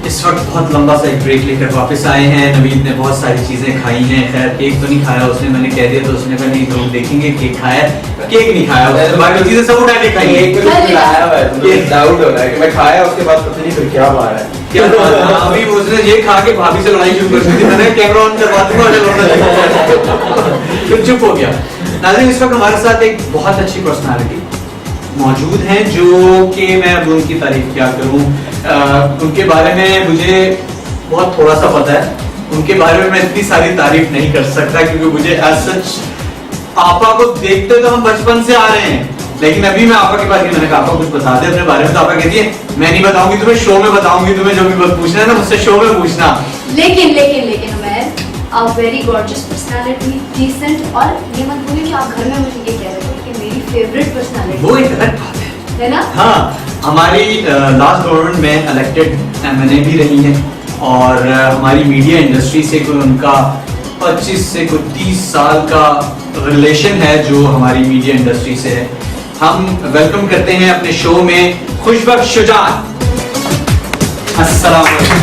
इस वक्त बहुत लंबा सा एक ब्रेक लेकर वापस आए हैं। नवीद ने बहुत सारी चीजें खाई हैं, खैर केक तो नहीं खाया उसने, मैंने कह दिया तो उसने कहा नहीं लोग देखेंगे केक खाया, केक नहीं खाया उसने, बाकी चीजें सब उठा के खाई। केक तो खिलाया हुआ है, मुझे डाउट हो रहा है कि मैं खाया उसके बाद पता नहीं फिर क्या बात है। क्या अभी उसने ये खा के भाभी से लड़ाई शुरू कर दी थी, मैंने कैमरा ऑन करवा दूंगा फिर चुप हो गया। नाज़रीन इस वक्त हमारे साथ एक बहुत अच्छी पर्सनालिटी मौजूद हैं जो कि मैं अब उनकी तारीफ क्या करूं। उनके बारे में मुझे बहुत थोड़ा सा पता है, उनके बारे में मैं इतनी सारी तारीफ नहीं कर सकता क्योंकि मुझे एज सच आपा को देखते तो हम बचपन से आ रहे हैं, लेकिन अभी मैं आपा के पास मैंने कहा आपा कुछ बता दे अपने बारे में, तो आपा कहती है मैं नहीं बताऊंगी तुम्हें, शो में बताऊंगी तुम्हें, जो भी पूछना है ना मुझसे शो में पूछना। लेकिन उमैर आप वेरी गॉर्जियस पर्सनालिटी, डिसेंट, और ये मत भूलिए कि आप घर में मुझे ये कह रहे थे कि मेरी फेवरेट पर्सनालिटी। वो एक अलग बात है ना। हाँ, हमारी लास्ट गवर्नमेंट में इलेक्टेड एमएनए भी रही हैं और हमारी मीडिया इंडस्ट्री से कोई उनका 25 से कोई 30 साल का रिलेशन है जो हमारी मीडिया इंडस्ट्री से है। हम वेलकम करते हैं अपने शो में खुशबख्श शुजात। अस्सलाम वालेकुम।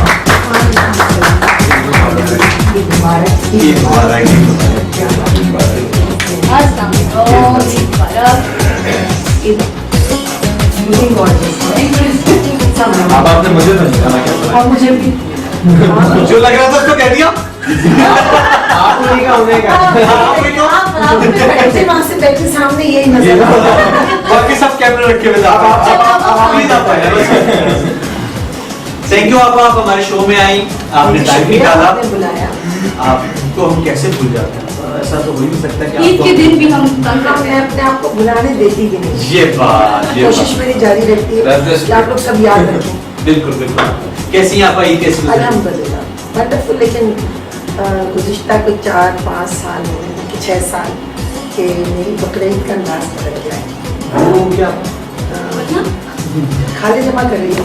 ईद मुबारक। आपने मुझे तो नहीं कहा क्या और मुझे भी जो लग रहा था उसको कह दिया। आपको नहीं कहा उन्हें कहा। वहां से बैठे सामने यही नजर बाकी सब कैमरा रखे हुए थैंक यू आप हमारे शो में आई, आपने टाइम निकाला, बुलाया। आपको हम कैसे भूल जाते हैं, ऐसा तो हो ही नहीं सकता कि ईद के दिन भी हम तंग मैं अपने आप को भुलाने देती भी नहीं, ये बात कोशिश मेरी जारी रहती है कि आप लोग सब याद रखें। बिल्कुल बिल्कुल। कैसी आप आई, कैसी अल्हम्दुलिल्लाह वंडरफुल। लेकिन गुज़िश्ता कोई 4-5 साल हो गए कि 6 साल के मेरी बकरीद का अंदाज बदल गया है। वो क्या खाली जमा कर रही हूँ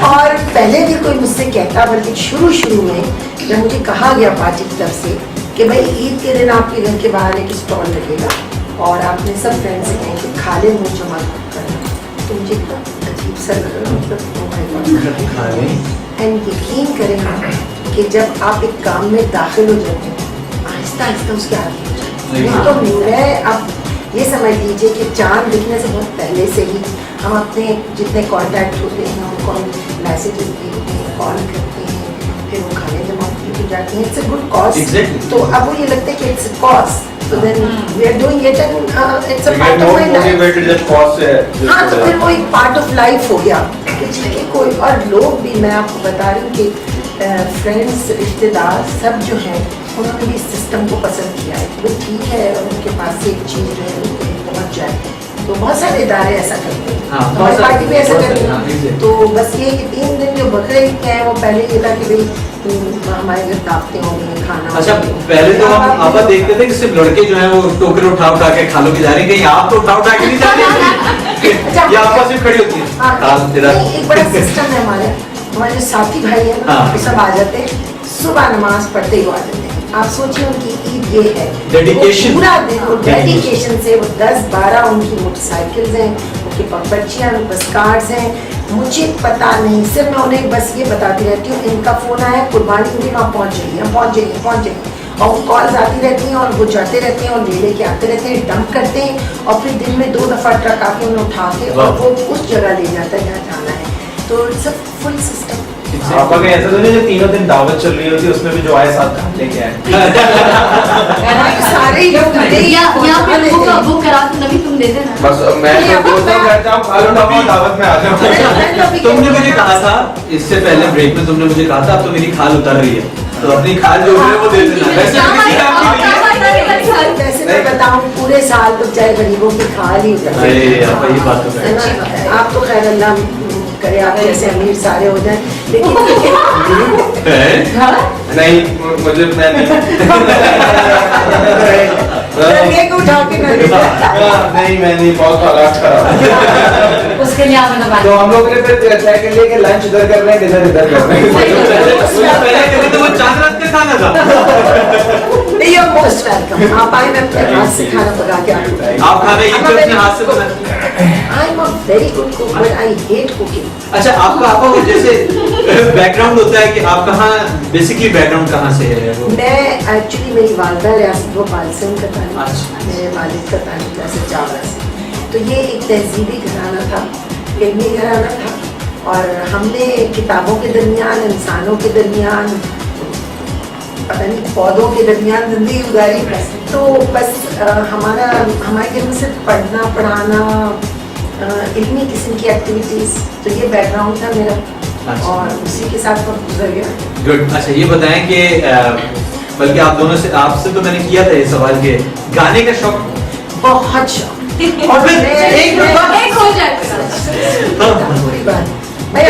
और पहले भी कोई मुझसे कहता, बल्कि शुरू में जब मुझे कहा गया पार्टी की तरफ से कि भाई ईद के दिन आपके घर के बाहर एक स्टॉल लगेगा और आपने सब फ्रेंड से कहें कि खाले मुँह जमा करना, तो मुझे इतना अजीब सा लगा। एंड यकीन करें कि जब आप एक काम में दाखिल हो जाते हैं आहिस्ता आहिस्ता उसके आगे हो जाते हैं। तो मैं अब ये समझ लीजिए कि चांद दिखने से बहुत पहले से ही हम अपने जितने कॉन्टैक्ट होते हैं उनको हम मैसेजेस भेजते हैं, कॉल करते हैं, फिर वो खाने जमा हो जाते हैं। It's a good cause. तो अब वो ये लगता है कि it's a cause, so then we are doing it and it's a part of my life. हाँ, तो फिर वो एक पार्ट ऑफ लाइफ हो गया कि ठीक है कोई। और लोग भी, मैं आपको बता रही हूँ कि फ्रेंड्स, रिश्तेदार सब जो हैं उन्होंने भी इस सिस्टम को पसंद किया है। वो ठीक है, उनके पास एक चीज़ जो है उनको पहुँच जाए। तो बहुत सारे इदारे ऐसा करते हैं, हमारी पार्टी भी ऐसा करती है। तो बस ये कि 3 दिन जो बकरीद के हैं वो पहले ये था कि भाई हमारे घर दावतें होंगी, खाना। अच्छा, पहले तो हम आप देखते थे कि सिर्फ लड़के जो हैं वो टोकरे उठा के खालों की जा रही, कहीं आप तो उठा के नहीं जा रही या आप सिर्फ खड़ी होती है। एक बड़ा सिस्टम है हमारे जो साथी भाई है ना, वो सब आ जाते हैं सुबह नमाज पढ़ते ही आ जाते हैं। आप सोचिए उनकी ईद ये है, डेडिकेशन, पूरा दिन वो डेडिकेशन से, वो 10-12 उनकी मोटरसाइकिल्स हैं, उनकी पगबच्चियाँ, बस कार्ड्स हैं। मुझे पता नहीं, सिर्फ मैं उन्हें बस ये बताती रहती हूँ इनका फोन आया, कुर्बानी हुई, वहाँ पहुँच जाइए, पहुँच जाइए। और कॉल्स आती रहती हैं और वो जाते रहते हैं और लेके आते रहते हैं, डंप करते हैं और फिर दिन में 2 दफ़ा ट्रक आके उन्हें उठा के और वो उस जगह ले जाता है जहाँ जाना है। तो इट्स अ फुल सिस्टम। आपका कहीं ऐसा तो नहीं जो तीनों दिन दावत चल रही होती है उसमें भी जो आए साथ खाने लेके आए? सारे ही लोग बुक करा तो नबी तुम दे देना। बस मैं तो बोलता हूँ दावत में आ जाओ। तुमने मुझे कहा था इससे पहले ब्रेक में, तुमने मुझे कहा था अब तो मेरी खाल उतर रही है, तो अपनी खाल जो है वो दे देना। वैसे मैं बताऊँ पूरे साल तो चाहे गरीबों की खाल ही उतर है। ये बात तो है। आप तो खैर अल्लाह करे आप जैसे अमीर सारे हो जाए, लेकिन नहीं मुझे मैं नहीं उठा के नहीं मैं नहीं, बहुत हालात खराब। उसके लिए आप तो हम लोग ने फिर तय कर लिया कि लंच इधर कर रहे हैं, डिनर इधर कर रहे हैं। तो वो चांद रात का खाना था। नहीं, you're most welcome. आप आए, मैं अपने हाथ से खाना पका के आपको आप खाना ईद पे अपने हाथ से बनाते हैं? I'm a very good cook, but I hate cooking. अच्छा, आपका जैसे बैकग्राउंड होता है कि आप कहाँ बेसिकली बैकग्राउंड कहाँ से है? मैं एक्चुअली मेरी वालदा रियासत भोपाल से उनका ताल्लुक, मेरे वालिद का ताल्लुक रियासत चावड़ा से। तो ये एक तहजीबी घराना था, इल्मी घराना था, और हमने किताबों के दरमियान, इंसानों के दरमियान, पता नहीं पौधों के दरमियान जिंदगी गुजारी। तो बस हमारे घर में सिर्फ पढ़ना पढ़ाना, इल्मी किस्म की एक्टिविटीज़, तो ये बैकग्राउंड था मेरा। अच्छा। और उसी के साथ वक्त गुजर गया। गुड। अच्छा, ये बताएं कि बल्कि आप दोनों से, आपसे तो मैंने किया था ये सवाल के गाने का शौक? बहुत शौक। और फिर एक हो जाए पूरी बात। फिर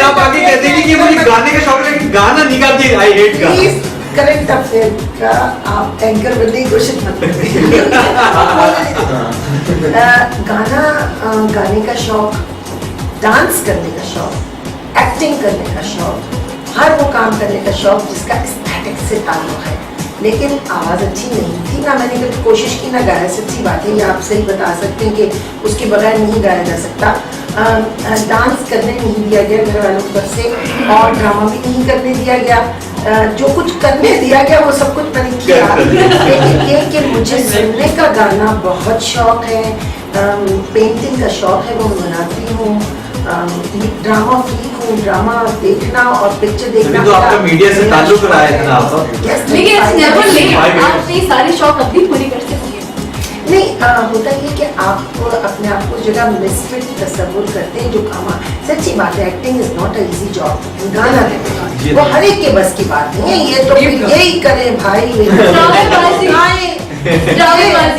आप आगे कह देंगे कि मुझे गाने का शौक है, गाना नहीं गाती, आई हेट गाना। करेक्ट अफेयर का आप एंकर बनने की कोशिश मत करिए। गाने का शौक, डांस करने का शौक, एक्टिंग करने का शौक, हर वो काम करने का शौक जिसका एस्थेटिक से ताल्लुक है। लेकिन आवाज़ अच्छी नहीं थी ना, मैंने कभी कोशिश की ना गाया। सच्ची बात है, ये आप सही बता सकते हैं कि उसके बगैर नहीं गाया जा सकता। डांस करने नहीं दिया गया घर वालों की तरफ से, और ड्रामा भी नहीं करने दिया गया। जो कुछ करने दिया गया वो सब कुछ मैंने किया। लेकिन ये कि मुझे सुनने का गाना बहुत शौक है, पेंटिंग का शौक है वो बनाती हूँ, ड्रामा फ्रीक हूँ, ड्रामा देखना और पिक्चर देखना। तो आपका मीडिया से ताल्लुक रहा है इतना आपका? लेकिन it's never late, आप अपने सारे शौक अभी पूरे कर सकते हैं। नहीं, होता ये कि आप अपने आप को जगह मिसफिट तस्वुर करते हैं जो काम। सच्ची बात है, acting is not a easy job. गाना वो हर एक के बस की बात नहीं है, ये तो यही करें भाई।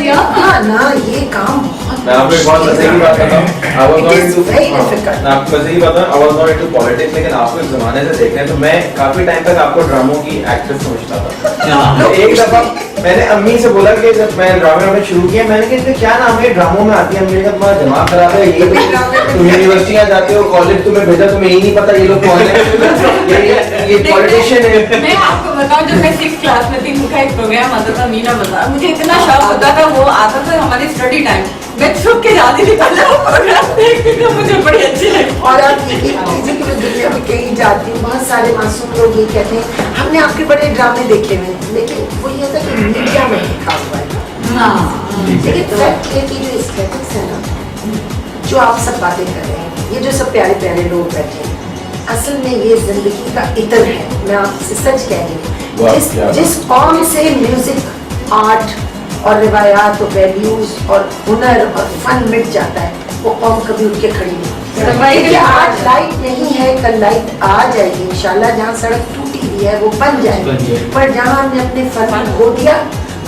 हाँ ना, ये काम मैं आपको एक बहुत मजे की बात बताऊं, I was not into politics, लेकिन आपको इस जमाने से देख रहे हैं तो मैं काफी टाइम तक आपको ड्रामों की एक्ट्रेस समझता था। तो एक दफा मैंने अम्मी से बोला कि जब मैं ड्रामे में शुरू किया, मैंने कहा क्या नाम है ड्रामों में आती है? अम्मी ने कहा तुम्हारा दिमाग खराब है, ये तुम यूनिवर्सिटियां जाते हो, कॉलेज तुम्हें भेजा, तुम्हें यही नहीं पता ये लोग कौन है, ये पॉलिटिशियन है। मैं आपको बताऊं, जब मैं 6th क्लास में थी, उनका एक प्रोग्राम आता था मीना बाजार, मुझे इतना शौक होता था, वो आता था हमारी स्टडी टाइम, मैं छुप के जाती थी पहले वो प्रोग्राम देखती थी, मुझे बड़ी अच्छी लगती। और आप दुनिया में कहीं जाती हूँ, बहुत सारे मासूम लोग ये कहते हैं हमने आपके बड़े ड्रामे देखे हुए, लेकिन वो ये था कि मीडिया में देखा हुआ है। लेकिन फैक्ट है कि जो एस्थेटिक्स है ना, जो आप सब बातें कर रहे हैं, ये जो सब प्यारे प्यारे लोग बैठे हैं, असल में ये जिंदगी का इतर है। मैं आपसे सच कह रही हूँ, जिस कौम से म्यूजिक, आर्ट और रिवायात और वैल्यूज और हुनर और फन मिट जाता है, वो कौम कभी उठ के खड़ी नहीं। आज लाइट नहीं है, कल लाइट आ जाएगी इंशाल्लाह। जहाँ सड़क टूटी हुई है वो बन जाएगी, पर जहाँ हमने अपने फन को खो दिया,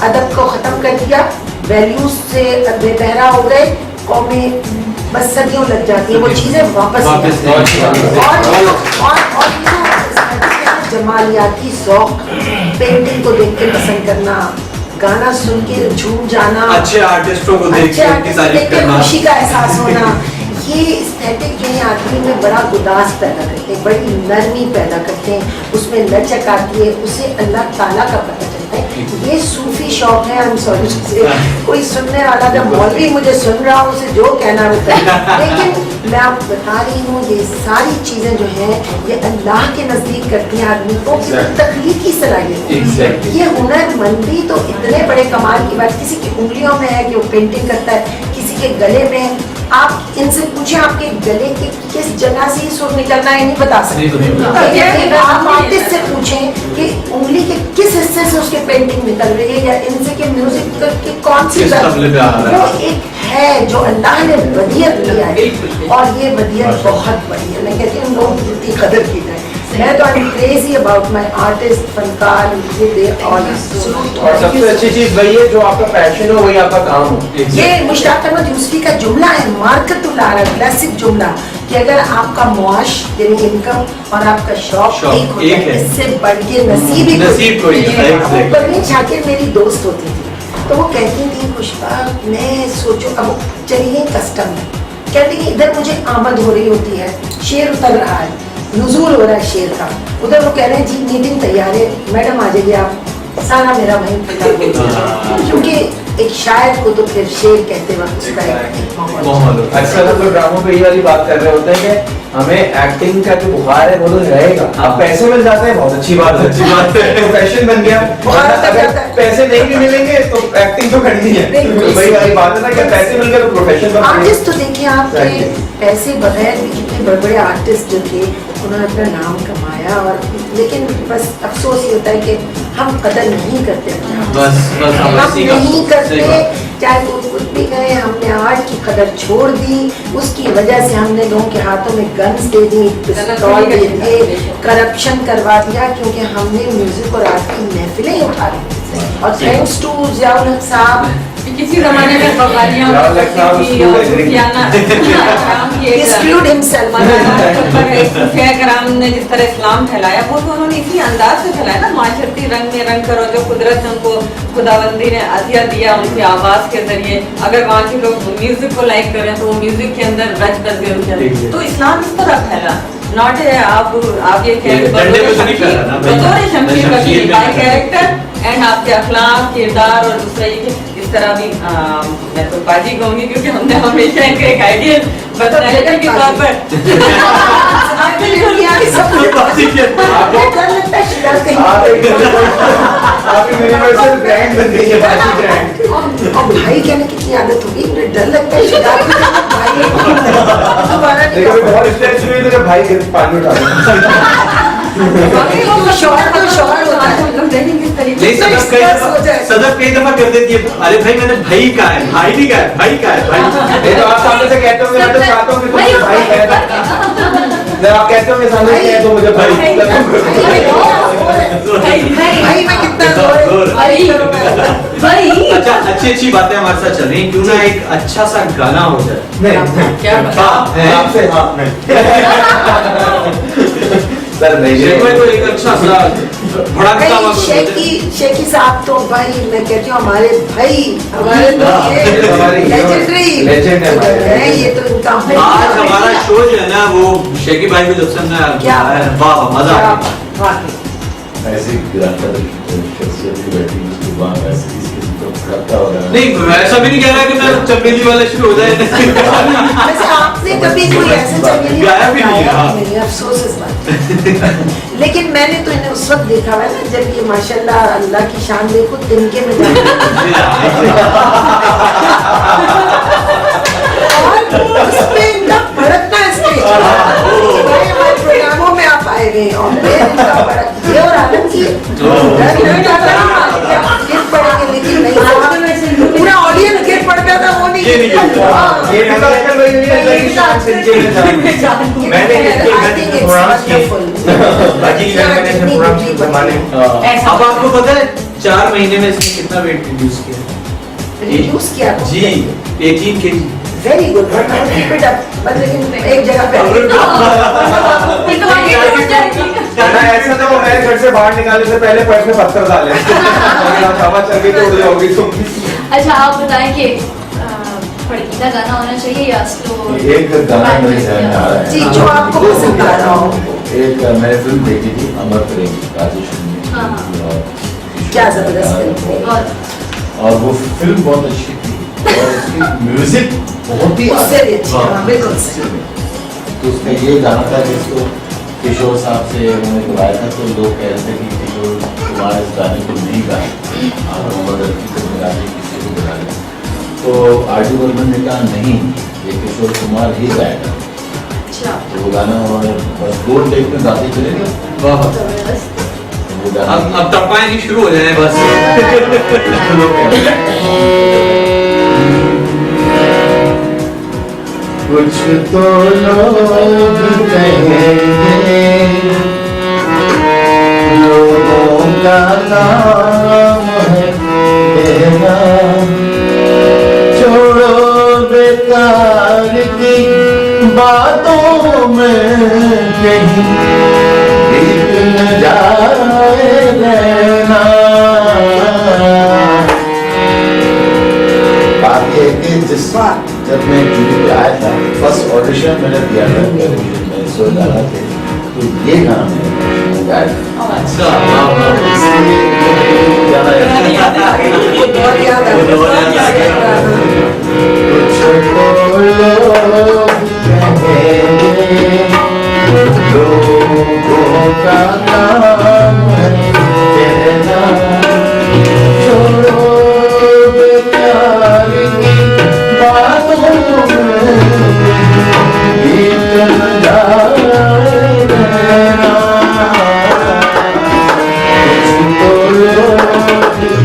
अदब को खत्म कर दिया, वैल्यूज से बेबहरा हो गए, कौमें बस सदियों लग जाती है, वो चीजें वापस और जमालियाती शौक, पेंटिंग को देख के पसंद करना, गाना सुन के झूम जाना, अच्छे आर्टिस्टों को देख के खुशी का एहसास होना, ये एस्थेटिक जो है आदमी में बड़ा गुदास पैदा करते हैं, बड़ी नरमी पैदा करते हैं, उसमें लचक आती है, उसे अल्लाह ताला का पता चलता है। ये सूफी शौक है। आई एम सॉरी से कोई सुनने वाला जब मौलवी मुझे सुन रहा हो, उसे जो कहना होता है, लेकिन मैं आपको बता रही हूँ ये सारी चीजें जो हैं ये अल्लाह के नजदीक करती हैं आदमी को, तख्लीकी सलाहियत। ये हुनरमंदी तो इतने बड़े कमाल की बात, किसी की उंगलियों में है कि वो पेंटिंग करता है, किसी के गले में। आप इनसे पूछें आपके गले के किस जगह से सुर निकलना है, नहीं बता सकते। आप आर्टिस्ट से पूछें कि उंगली के किस हिस्से से उसके पेंटिंग निकल रही है, या इनसे के म्यूजिक की कौन सी वो एक है जो अल्लाह ने वदियत दिया है, और ये वदियत बहुत बड़ी है। मैं कहती हूँ लोग जितनी कदर की जाए। मैं तो I am crazy about my artist, फनकार, और सबसे अच्छी चीज वही है जो आपका पैशन हो, वही आपका काम हो। ये मुश्ताक अहमद यूसुफी का जुमला है, मार्कतुल अरब, क्लासिक जुमला, कि अगर आपका मुआश यानी इनकम और आपका शौक एक होता है, इससे बढ़ के नसीब कोई नहीं। परवीन शाकिर मेरी दोस्त होती थी, तो वो कहती थी पुष्पा मैं सोचो, अब चली गई कस्टम में, कहती कि इधर मुझे आमद हो रही होती है, शेर उतर रहा है, नुज़ूल हो रहा है शेर का, उधर वो कह रहे हैं जी मीटिंग तैयार है, मैडम आ जाइए आप, सारा मेरा वहीं क्योंकि एक शायर को तो फिर शेर कहते वक्त अक्सर हम लोग ड्रामों पे ये वाली बात कर रहे होते हैं कि हमें एक्टिंग का जो बुखार है वो तो रहेगा। अब पैसे मिल जाते हैं, बहुत अच्छी बात है, प्रोफेशन बन गया। अगर पैसे नहीं भी मिलेंगे तो एक्टिंग तो करनी है, वही वाली बात है ना कि पैसे मिल गए तो प्रोफेशन बन गया। आर्टिस्ट तो देखिए आपके पैसे बगैर भी कितने बड़े बड़े आर्टिस्ट जो थे उन्होंने अपना नाम कमाया, और लेकिन बस अफसोस ये होता है कि हम कदर नहीं करते, हम नहीं करते, चाहे वो कुछ भी कहे, हमने आर्ट की कदर छोड़ दी, उसकी वजह से हमने लोगों के हाथों में गन्स दे दी, पिस्तौल दे दिए, करप्शन करवा दिया, क्योंकि हमने म्यूजिक और आर्ट की महफिलें उठा दी। और थैंक्स टू ज़ियाउल हक साहब, किसी जमाने में बवालियां ने जिस तरह इस्लाम फैलाया, वो तो उन्होंने इसी अंदाज से फैलाया ना, माशरती रंग में रंग करो, जो कुदरत ने उनको खुदाबंदी ने अतिया दिया उनकी आवाज के जरिए, अगर वहाँ के लोग म्यूजिक को लाइक करें तो वो म्यूजिक के अंदर रच बस गए उनके अंदर। तो इस्लाम इस तरह फैला, नॉट है आप ये कह रहे हैं बतौर शमशीर कबीर बाय कैरेक्टर एंड आपके अखलाक, किरदार और दूसरा ये कि इस तरह भी मैं तो बाजी कहूँगी क्योंकि हमने हमेशा इनको एक आइडियल बताया के तौर पर और भाई कहने कितनी आदत होगी, मुझे डर लगता है शिकार भाई बहुत स्ट्रेस हुई तो जब भाई पानी उठा सदफ कई दफा कर देती है, अरे भाई मैंने भाई कहा है, भाई नहीं कहा है, भाई कहा है, भाई। नहीं तो आप सामने से कहते हो, मैं तो चाहता हूँ कि तुम भाई कह, जब आप कहते हो कि सामने से कहे तो मुझे भाई भाई मैं कितना भाई। अच्छा, अच्छी बातें हमारे साथ चल रही हैं, क्यों ना एक अच्छा सा गाना हो जाए। नहीं क्या आपसे हाँ नहीं सर नहीं तो एक अच्छा सा बड़ा भाई शेखी साहब तो भाई मैं कहती हूँ हमारे भाई हमारे लेजेंड है ये तो इनका आज हमारा शो जो है ना वो शेखी भाई को जब से हमने क्या वाह मजा आ गया। ऐसी शख्सियत की बैठी उसके वहाँ वैसे इसके तो खड़का हो रहा है। नहीं वैसा भी नहीं कह रहा कि मैं चमेली वाला शुरू हो जाए। वैसे आपने कभी कोई ऐसे चमेली गाया भी नहीं है। नहीं, अफसोस इस बात का। लेकिन मैंने तो इन्हें उस वक्त देखा हुआ है ना जब ये माशाल्लाह अल्लाह की शान देखो तिनके में जाते और उसमें इनका भड़कना स्टेज प्रोग्रामों में आप आए हुए और फिर इनका भड़क ये और आनंद जी गिर पड़ेंगे लेकिन नहीं पूरा ऑडियंस गिर पड़ता था वो नहीं अब आपको पता है 4 महीने में इसने कितना वेट रिड्यूस किया जी 18 kg। वेरी गुड लेकिन एक जगह पे ऐसा था वो मैं घर से बाहर निकालने से पहले पर्स में पत्थर डाले हवा चल गई तो उड़ जाओगी तुम। अच्छा आप बताएं कि भड़कीला गाना होना चाहिए या स्लो? एक गाना मेरे ध्यान में आ रहा है जी जो आपको पसंद आ रहा हो। एक मैंने फिल्म देखी थी अमर प्रेम राजेश क्या जबरदस्त फिल्म और वो फिल्म बहुत अच्छी थी और उसकी म्यूजिक बहुत ही उससे भी अच्छी बिल्कुल सही। तो उसका ये गाना था जिसको किशोर साहब से उन्होंने बुलाया था तो लोग कह रहे थे कि किशोर कुमार इस गाने को नहीं गाए आप मोहम्मद रफी को बुला दें किसी को बुला दें तो आर.डी. बर्मन ने कहा नहीं ये किशोर कुमार ही गाएगा। तो वो गाना उन्होंने बस 2 टेक में गाते चले गए। अब टप्पाएं नहीं शुरू हो जाए बस। कुछ तो लोग कहेंगे लोगों का नाम है तेरा छोड़ो बेकार की बातों में कहीं बीत न जाए रहना। बाकी कि जिस जब मैं टीवी पे आया था फर्स्ट ऑडिशन मैंने दिया था टेलीविजन में सो गाना थे तो ये गाना मैंने गाया था। अच्छा कुछ तो लोग कहेंगे लोगों का नाम है तेरा छोड़ो बेकार की बातों में बीत न जाए रहना। कुछ तो लोग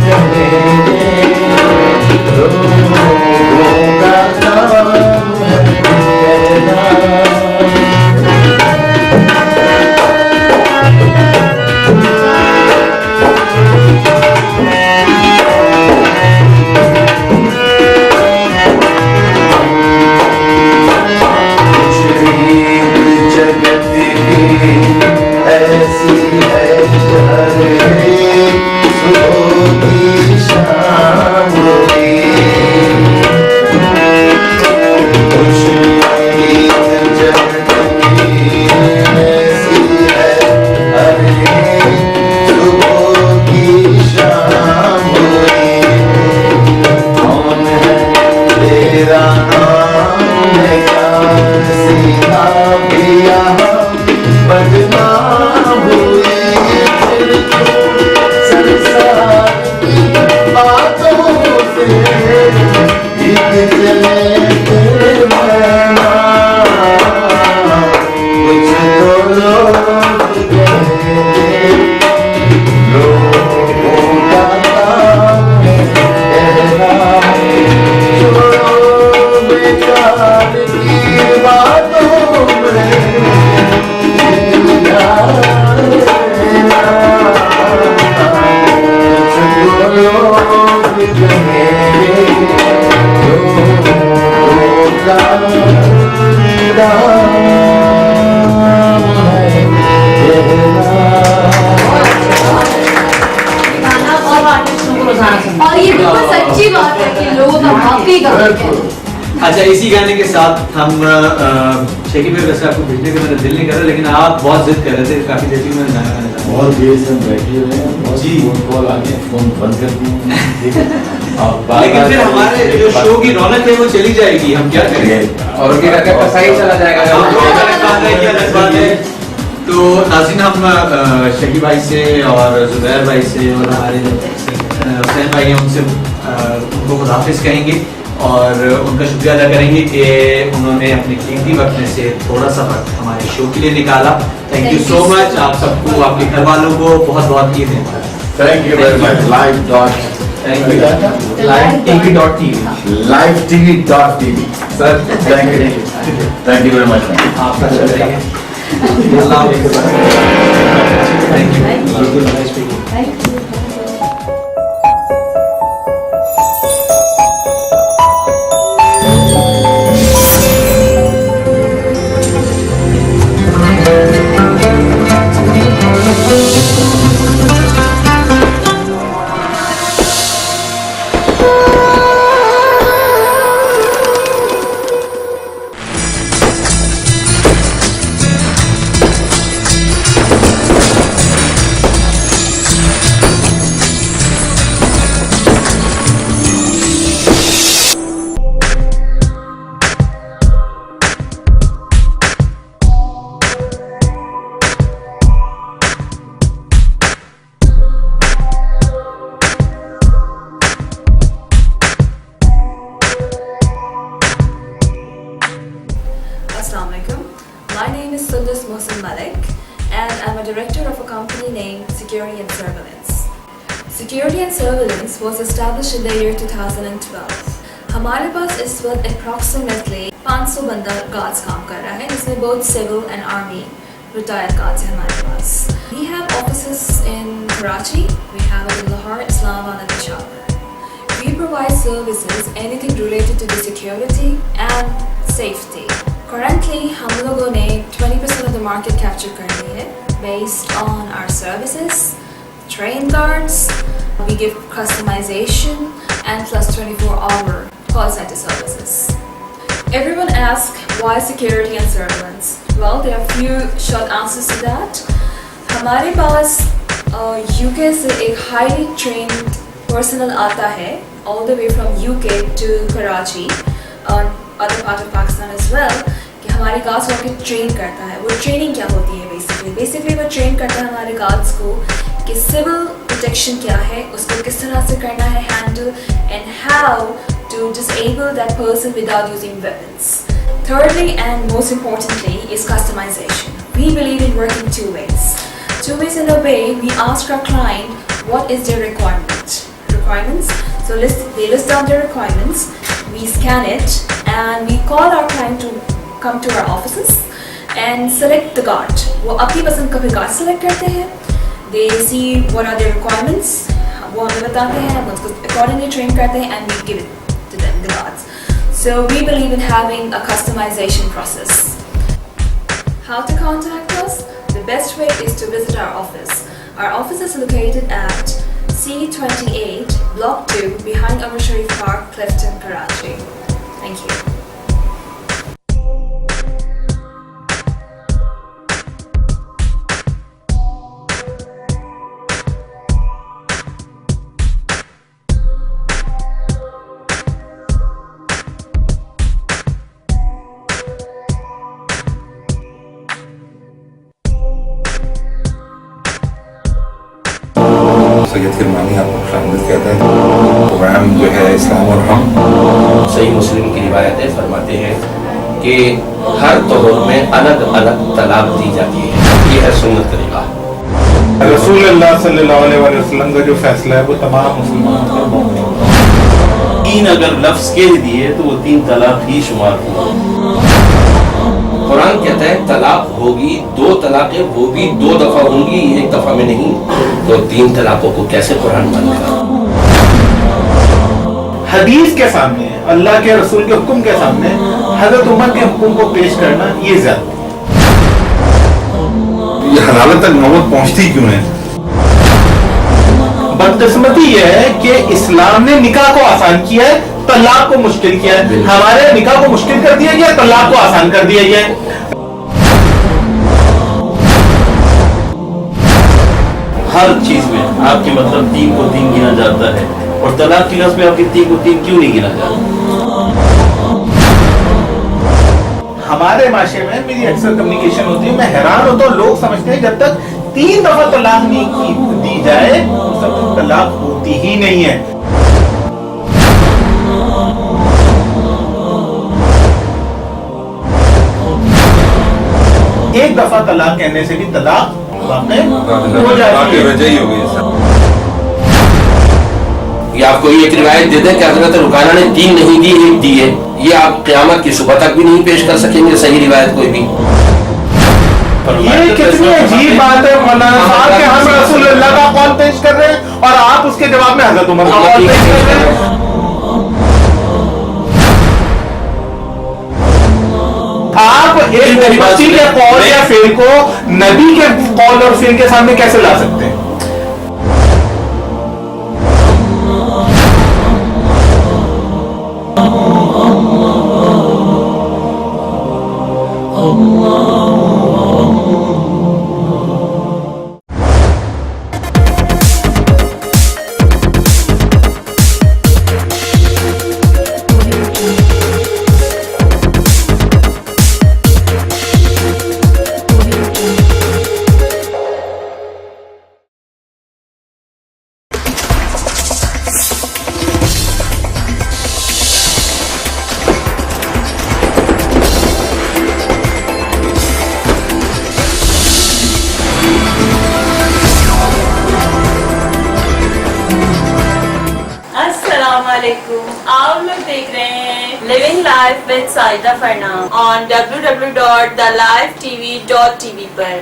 कहेंगे भी गाते हैं। अच्छा, इसी गाने के साथ हम शेखी भाई, वैसे आपको भेजने का मेरा दिल नहीं कर रहा, लेकिन आप बहुत जिद कर रहे थे काफी देर से, मैंने गाना गाना था। बहुत देर से हम बैठे हुए हैं, बहुत जी। फोन कॉल आ गए, फोन बंद कर दिए। लेकिन फिर हमारे जो शो की रौनक है वो चली जाएगी, हम क्या करेंगे? और उनके करके पैसा ही चला जाएगा। तो नाज़रीन, हम शकी भाई से और जुबैर भाई से और हमारे हुसैन भाई हैं उनसे उनको खुदाफिज कहेंगे और उनका शुक्रिया अदा करेंगे कि उन्होंने अपने कीमती वक्त में से थोड़ा सा वक्त हमारे शो के लिए निकाला। Thank you so much. आप सबको, आपके घर वालों को बहुत बहुत ईद है। Thank you very much. live.tv sir, thank you very much. आपका शुक्रिया। अल्लाह हाफ़िज़। Thank you. Thank you. Assalamualaikum. My name is Sundus Mohsin Malik and I'm a director of a company named Security and Surveillance. Security and Surveillance was established in the year 2012. हमारे पास इस वक्त approximately 500 बंदा guards काम कर रहा है, जिसमें both civil and army retired guards हैं हमारे पास. We have offices in Karachi, we have it in Lahore, Islamabad and Peshawar. We provide services anything related to the security and safety. Currently, हम लोगों ने 20% of the market capture कर ली है based on our services, train guards, we give customization and plus 24-hour call center services. Everyone asks why security and surveillance? Well, there are few short answers to that. हमारे पास UK से एक highly trained personnel आता है all the way from UK to Karachi and other part of Pakistan as well, कि हमारे guards को train करता है। वो ट्रेनिंग क्या होती है बेसिकली वो ट्रेन करता है हमारे गार्ड्स को कि सिविल प्रोटेक्शन क्या है, उसको किस तरह से करना है handle and how to disable that person without using weapons. Thirdly and most importantly is customization. We believe in working two ways. Two ways in a way, we ask our client what is their requirements. So they list down their requirements, we scan it and we call our client to come to our offices and select the guard. वो अपनी पसंद का भी guard select करते हैं. They see what are their requirements. वो हमें बताते हैं, हम उसको accordingly train करते हैं and we give it to them, the guards. So we believe in having a customization process. How to contact us? The best way is to visit our office. Our office is located at C28, Block 2, behind Umar Sharif Park, Clifton, Karachi. Thank you. Syed Kirmani आपको खुशामदीद कहते हैं। Programme जो है इस्लाम और हम सही मुस्लिम की रिवायतें फरमाते हैं कि हर तौर में अलग अलग तलाक दी जाती है। ये है सुन्नत तरीका। रसूलुल्लाह सल्लल्लाहु अलैहि वसल्लम का जो फैसला है वो तमाम मुसलमानों पर मौजूद है। 3 अगर लफ्ज कह दिए तो वो 3 तलाक ही शुमार होगा। कुरान कहता है तलाक होगी, 2 तलाक़ें वो भी 2 दफा होंगी, 1 दफा में नहीं। तो 3 तलाकों को कैसे कुरान मानेगा? हदीस के सामने, अल्लाह के रसूल के हुक्म के सामने हज़रत उमर के हुक्म को पेश करना ये ज्यादती है। ये हलालत तक नौबत पहुंचती क्यों है? बदकिस्मती यह है कि इस्लाम ने निकाह को आसान किया है, तलाक को मुश्किल किया है, हमारे निकाह को मुश्किल कर दिया गया, तलाक को आसान कर दिया गया है। हर चीज में आपके मतलब 3 को 3 गिना जाता है, और तलाक की लफ्ज में आपके 3 को 3 क्यों नहीं गिना जाता? हमारे माशरे में मेरी अक्सर कम्युनिकेशन होती है, मैं हैरान होता हूँ, लोग समझते हैं जब तक 3 दफा तलाक नहीं दी जाए तब तक तलाक होती ही नहीं है। एक दफा तलाक कहने से भी तलाक वाकई हो जाती है। ये आपको ये एक रिवायत दे दें कि हजरत रुकाना ने 3 नहीं दी, 1 दी है। ये आप क़यामत की सुबह तक भी नहीं पेश कर सकेंगे सही रिवायत कोई भी। ये कितनी अजीब बात है मौलाना साहब कि हम रसूलुल्लाह का कौल पेश कर रहे हैं और आप उसके जवाब में हजरत उमर का कौल पेश कर रहे हैं। आप एक मसीह के कौल या फेल को नबी के कौल और फेल के सामने कैसे ला सकते हैं? आप लोग देख रहे हैं living life with Saida Farnam on www.thelifetv.tv पर।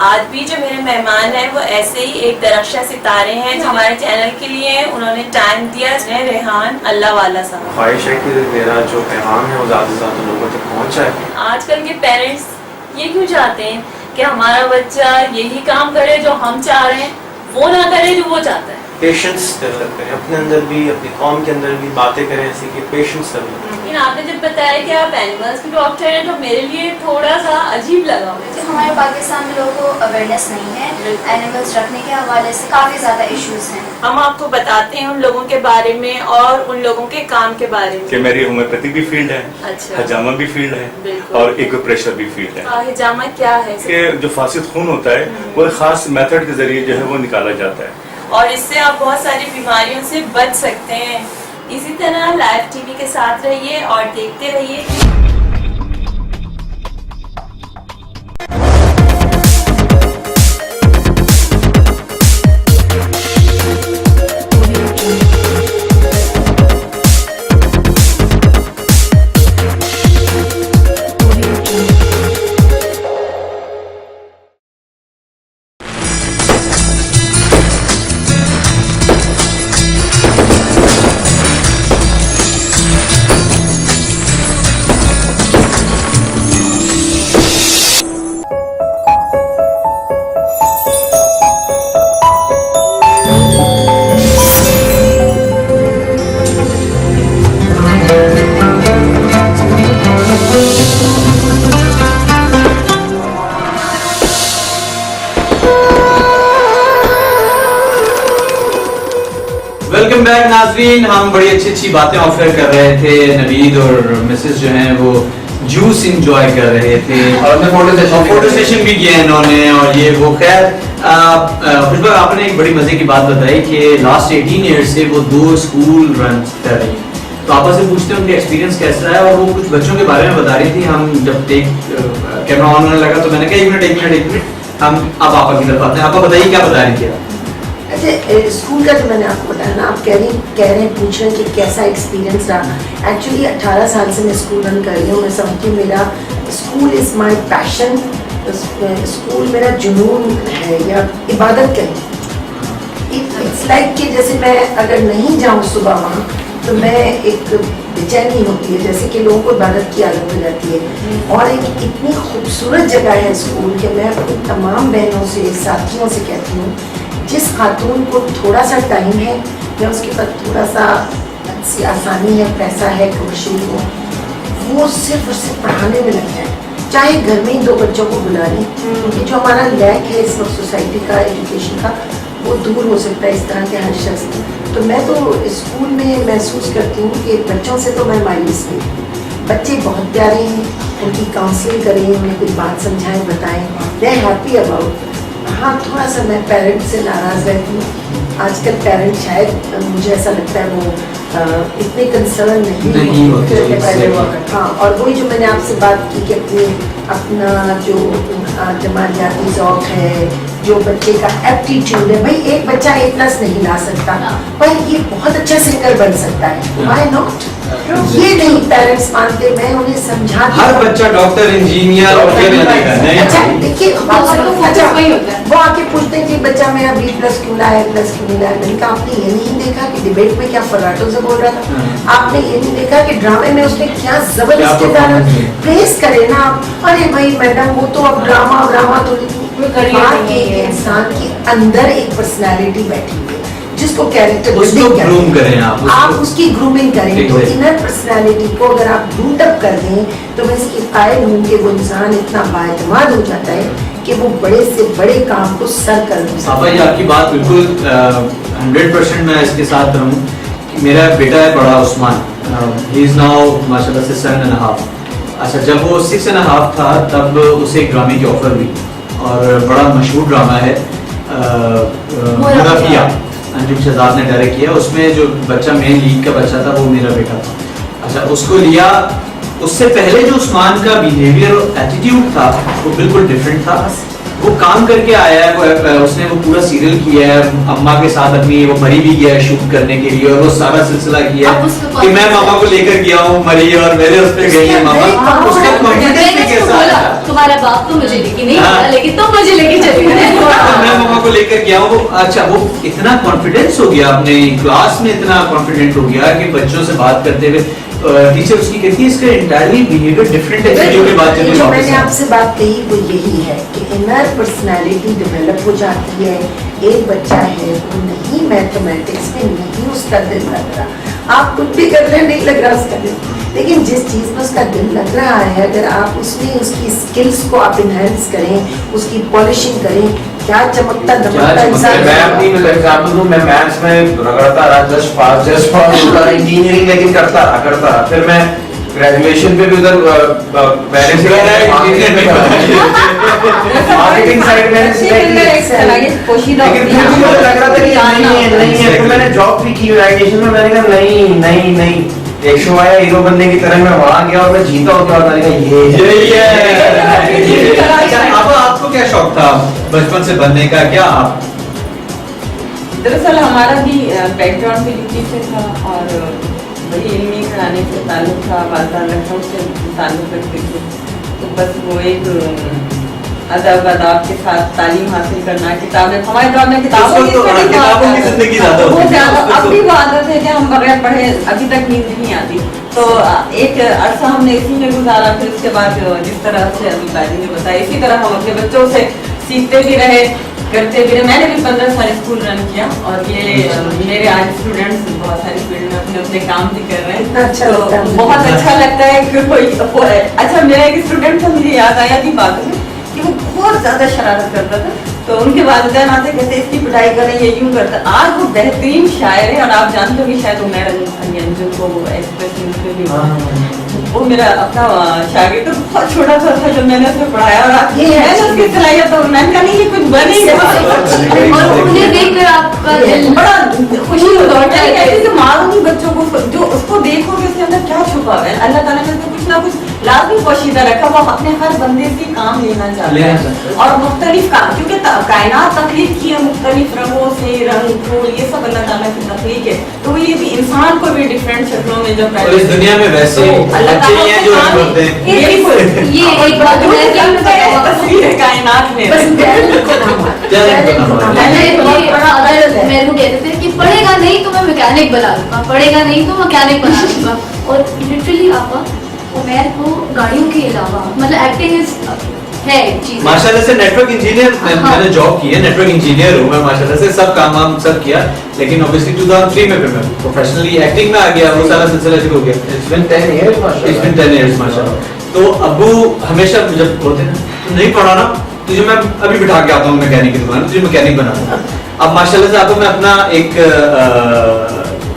आज भी जो मेरे मेहमान हैं वो ऐसे ही एक दरख्शा सितारे हैं जो हमारे चैनल के लिए उन्होंने टाइम दिया। रेहान अल्लाह वाला साहब, ख्वाहिश है कि मेरा जो पैगाम है वो ज़्यादा से ज़्यादा लोगों तक पहुँचाए। आजकल के पेरेंट्स ये क्यों चाहते हैं कि हमारा बच्चा यही काम करे जो हम चाह रहे हैं, वो ना करे जो वो चाहता है। पेशेंस डेवलप करें अपने अंदर भी, अपनी कौम के अंदर भी, बातें करें ऐसी कि पेशेंस डेवलप करें। लेकिन आपने जब बताया कि आप एनिमल्स के डॉक्टर हैं तो मेरे लिए थोड़ा सा अजीब लगा। हमारे पाकिस्तान में लोगों को अवेयरनेस नहीं है एनिमल्स रखने के हवाले से, काफ़ी ज़्यादा इश्यूज हैं। हम आपको बताते हैं उन लोगों के बारे में और उन लोगों के काम के बारे में। कि मेरी होम्योपैथी भी फील्ड है, अच्छा, हजामा भी फील्ड है और एक्यूप्रेशर भी फील्ड है। हजामा क्या है? कि जो फासिद खून होता है वो एक खास मेथड के जरिए जो है वो निकाला जाता है और इससे आप बहुत सारी बीमारियों से बच सकते हैं। इसी तरह लाइव टीवी के साथ रहिए और देखते रहिए। वेलकम बैक नाज़रीन। हम बड़ी अच्छी अच्छी बातें ऑफर कर रहे थे। नवीद और मिसेस जो हैं वो जूस इंजॉय कर रहे थे और फोटो सेशन भी किया इन्होंने और ये वो। खैर खुशबू, आपने एक बड़ी मजे की बात बताई कि लास्ट 18 ईयर्स से वो 2 स्कूल रन कर रही हैं। तो आपस से पूछते हैं उनका एक्सपीरियंस कैसा है। और वो कुछ बच्चों के बारे में बता रही थी। हम जब कैमरा ऑन होने लगा तो मैंने कहा एक मिनट हम अब आपा की तरफ आते हैं। आपा बताइए क्या बता रही थी आप? अच्छा, स्कूल का जो मैंने आपको बताया ना, आप कह रहे हैं पूछ रहे हैं कि कैसा एक्सपीरियंस रहा। एक्चुअली 18 साल से मैं स्कूल रन कर रही हूँ। मैं समझती हूँ मेरा school is my passion, school मेरा जुनून है या इबादत कहें। इट्स लाइक कि जैसे मैं अगर नहीं जाऊँ सुबह वहाँ तो मैं एक बेचैनी होती है, जैसे कि लोगों को इबादत की आदत हो जाती है। और एक इतनी खूबसूरत जगह है स्कूल कि मैं अपनी तमाम बहनों से, साथियों से कहती हूँ जिस खातून को थोड़ा सा टाइम है मैं उसके पास थोड़ा सा सी आसानी है, पैसा है, कमर्शियल हो, वो सिर्फ और सिर्फ पढ़ाने में लग जाए, चाहे घर में ही 2 बच्चों को बुला लें, क्योंकि जो हमारा लैक है इस वक्त सोसाइटी का, एजुकेशन का, वो दूर हो सकता है इस तरह के हर शख्स से। तो मैं तो स्कूल में महसूस करती हूँ कि बच्चों से तो मैं मायूस नहीं, बच्चे बहुत प्यारे हैं, उनकी काउंसलिंग करें, उन्हें कोई बात समझाएं, बताएं, दे हैप्पी अबाउट। हाँ, थोड़ा सा मैं पेरेंट्स से नाराज़ रहती हूँ। आजकल पेरेंट्स शायद मुझे ऐसा लगता है वो इतने कंसर्न नहीं होते पहले हुआ। हाँ, और वही जो मैंने आपसे बात की कि अपना जो जमातियाती ज़ौक़ है, जो बच्चे का एप्टीट्यूड है, भाई एक बच्चा A+ नहीं ला सकता, पर ये बहुत अच्छा सिंगर बन सकता है, व्हाई नॉट? ये नहीं पेरेंट्स मानते, मैं उन्हें समझा, हर बच्चा डॉक्टर, इंजीनियर और अच्छा देखिए, वो आके पूछते हैं कि बच्चा मेरा B+ क्यों लाया, A+ क्यों नहीं लाया। मैंने कहा आपने ये नहीं देखा कि डिबेट में क्या फर्राटों से बोल रहा था, आपने ये नहीं देखा कि ड्रामे में उसने क्या जबरदस्त किरदार प्रेस करे ना आप। अरे भाई मैडम वो तो अब ड्रामा तो एक इंसान के अंदर एक पर्सनालिटी बैठी हुई है जिसको कैरेक्टर ग्रूम करें आप उसकी ग्रूमिंग करें। तो इनर पर्सनालिटी को अगर आप बूट अप कर दें तो मैं इसकी कायल हूँ कि वो इंसान इतना बाएतमाद हो जाता है कि वो बड़े से बड़े काम को सर कर दे। साफा जी आपकी बात बिल्कुल 100% मैं इसके साथ रहूँ। मेरा बेटा है बड़ा उस्मान, ही इज नाउ माशाल्लाह से 7.5। अच्छा, जब वो 6.5 था तब उसे एक ड्रामे की ऑफर हुई और बड़ा मशहूर ड्रामा है मुनाफिया, अंजुम शहजाद ने डायरेक्ट किया। उसमें जो बच्चा मेन लीड का बच्चा था वो मेरा बेटा था। अच्छा, उसको लिया। उससे पहले जो उस्मान का बिहेवियर और एटीट्यूड था वो बिल्कुल डिफरेंट था। वो काम करके आया है, उसने वो पूरा सीरियल किया है, अम्मा के साथ अपनी वो मरी भी गया है शूट करने के लिए, और वो सारा सिलसिला किया कि मैं मामा को लेकर गया हूँ मरी और मेरे उस पे गई है मामा। उसका कॉन्फिडेंस भी कैसा आया? तुम्हारा बाप तो मुझे लेके नहीं आया, लेकिन तुम मुझे लेके चले गए। मैं मामा को लेकर गया हूँ। अच्छा, वो इतना कॉन्फिडेंस हो गया अपने क्लास में, इतना कॉन्फिडेंट हो गया कि बच्चों से बात करते हुए टीचर उसकी कहती है इसका इंटायरली बिहेवियर डिफरेंट है। जो मैंने आपसे बात कही वो यही है कि इनर पर्सनालिटी डेवलप हो जाती है। एक बच्चा है वो नहीं मैथमेटिक्स में नहीं उसका दिल लग रहा, आप कुछ भी कर रहे नहीं लग रहा उसका दिल, लेकिन जिस चीज़ में उसका दिल लग रहा है अगर आप उसमें उसकी स्किल्स को आप इनहेंस करें, उसकी पॉलिशिंग करें, क्या चमकता दमकता इंसान। मैं अपनी एग्जांपल दूं, मैं मैथ्स में रगड़ता रहा, जस्ट पास इंजीनियरिंग लेकिन करता रहा। फिर मैं ग्रेजुएशन पे भी उधर मार्केटिंग साइड में लेकिन फिर भी मुझे लग रहा था कि नहीं है। तो मैंने जॉब भी की ग्रेजुएशन में, मैंने कहा नहीं एक शो आया हीरो बनने की तरह, मैं वहां गया और मैं जीता होता और मैंने कहा यही है। अब आपको क्या शौक था बचपन से बनने का? क्या आप दरअसल हमारा भी बैकग्राउंड भी यूपी से था और वही इल्मी घराने से ताल्लुक था, वालदा लखनऊ से ताल्लुक रखते थे। तो बस वो एक अदब के साथ तालीम हासिल करना, किताबें, हमारे दौर में किताबों की जिंदगी ज़्यादा, अब भी वो आदत है कि हम बगैर पढ़े अभी तक नींद नहीं आती। तो एक अरसा हमने इसी में गुजारा। फिर उसके बाद जिस तरह से अभी ताजी ने बताया, इसी तरह हम अपने बच्चों से सीखते भी रहे, करते भी रहे। मैंने भी 15 साल स्कूल रन किया और ये मेरे आज स्टूडेंट्स बहुत सारी फील्ड में अपने अपने काम भी कर रहे हैं। तो बहुत अच्छा लगता है कि कोई अच्छा, मेरा एक स्टूडेंट था, मुझे याद आया थी बात में कि वो बहुत ज़्यादा शरारत करता था। तो उनके वालिदैन आते कहते इसकी पिटाई करें, ये यूँ करता। आज वो बेहतरीन शायर है और आप जानते हो कि शायद वो मैडम जिनको वो एक्सप्रेस न्यूज़ पे भी वो मेरा अपना शागिर्द तो बहुत छोटा सा था जब मैंने उसमें पढ़ाया और आप ये है उसकी सलाहियत, तो मैंने कहा नहीं ये कुछ बने और उन्हें देखकर आपका दिल बड़ा खुशी होता है। ऐसे मालूम बच्चों को जो उसको देखोगे उसके अंदर क्या छुपा है, अल्लाह ताला ने तो कुछ ना कुछ लाजमी पोशीदा रखा। वो अपने हर बंदे से काम लेना चाहता है और मुख्तलिफ काम, क्योंकि कायनात तख्लीक की है मुख्तलिफ रंगों से, रंग फूल ये सब अल्लाह ताला की तख्लीक है। तो वो ये भी इंसान को भी डिफरेंट शक्लों में जब इस दुनिया में वैसे ये एक बात है तस्वीर है कायनात में। मेरे को कहते थे कि पढ़ेगा नहीं तो मैं मैकेनिक बना लूंगा, पढ़ेगा नहीं तो मैकेनिक बना लूंगा। और लिटरली आपा उमैर को गाड़ियों के अलावा मतलब एक्टिंग इज है चीज़। माशाल्लाह से नेटवर्क इंजीनियर मैंने जॉब की है, नेटवर्क इंजीनियर हूँ मैं माशाल्लाह से, सब काम वाम सब किया, लेकिन ऑब्वियसली 2003 में फिर मैं प्रोफेशनली एक्टिंग में आ गया, वो सारा सिलसिला शुरू हो गया। It's been 10 years माशाल्लाह। It's been 10 years माशाल्लाह। तो अब्बू हमेशा जब बोलते हैं नहीं पढ़ाना तुझे मैं अभी बिठा के आता हूँ मैकेनिक की दुकान, तुझे मैकेनिक बना दूंगा। अब माशाल्लाह से आपको मैं अपना एक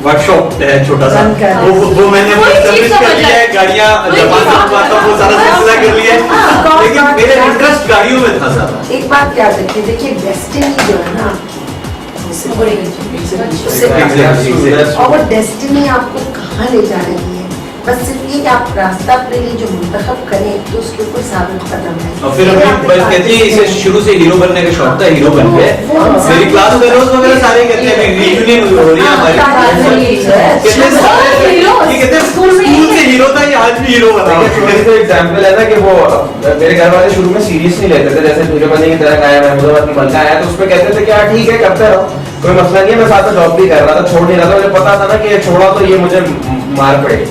वर्कशॉप है छोटा सा, वो मैंने सर्विस कर लिया है, गाड़ियाँ जापान से मंगवाता हूँ, वो सारा सिलसिला कर लिया है, लेकिन मेरा इंटरेस्ट गाड़ियों में था ज़्यादा। एक बात याद रखिए, देखिए डेस्टिनी जो है ना और वो डेस्टिनी आपको कहाँ ले जा रही है, बस सिर्फ ये कि आप रास्ता अपने लिए जो मुंतखब करें तो उसके ऊपर साबित कदम है। और फिर अभी कहती है इसे शुरू से हीरो बनने का शौक था, हीरो बन गए। मेरी क्लास फेलोज वगैरह सारे कहते हैं रीयूनियन हो रही है हमारी, ये कहते हैं स्कूल से हीरो था, ये आज भी हीरो बना। छोटी सी एग्जांपल है ना कि वो मेरे घर वाले शुरू में सीरियस नहीं लेते थे, जैसे हीरो बनने की तरह आया महमूदाबाद की मलका आया तो उसमें कहते थे कि हाँ ठीक है करते रहो, कोई मसला नहीं है, मैं साथ में जॉब भी कर रहा था, छोड़ नहीं रहा था, मुझे पता था ना कि छोड़ा तो ये मुझे मार पड़ेगी।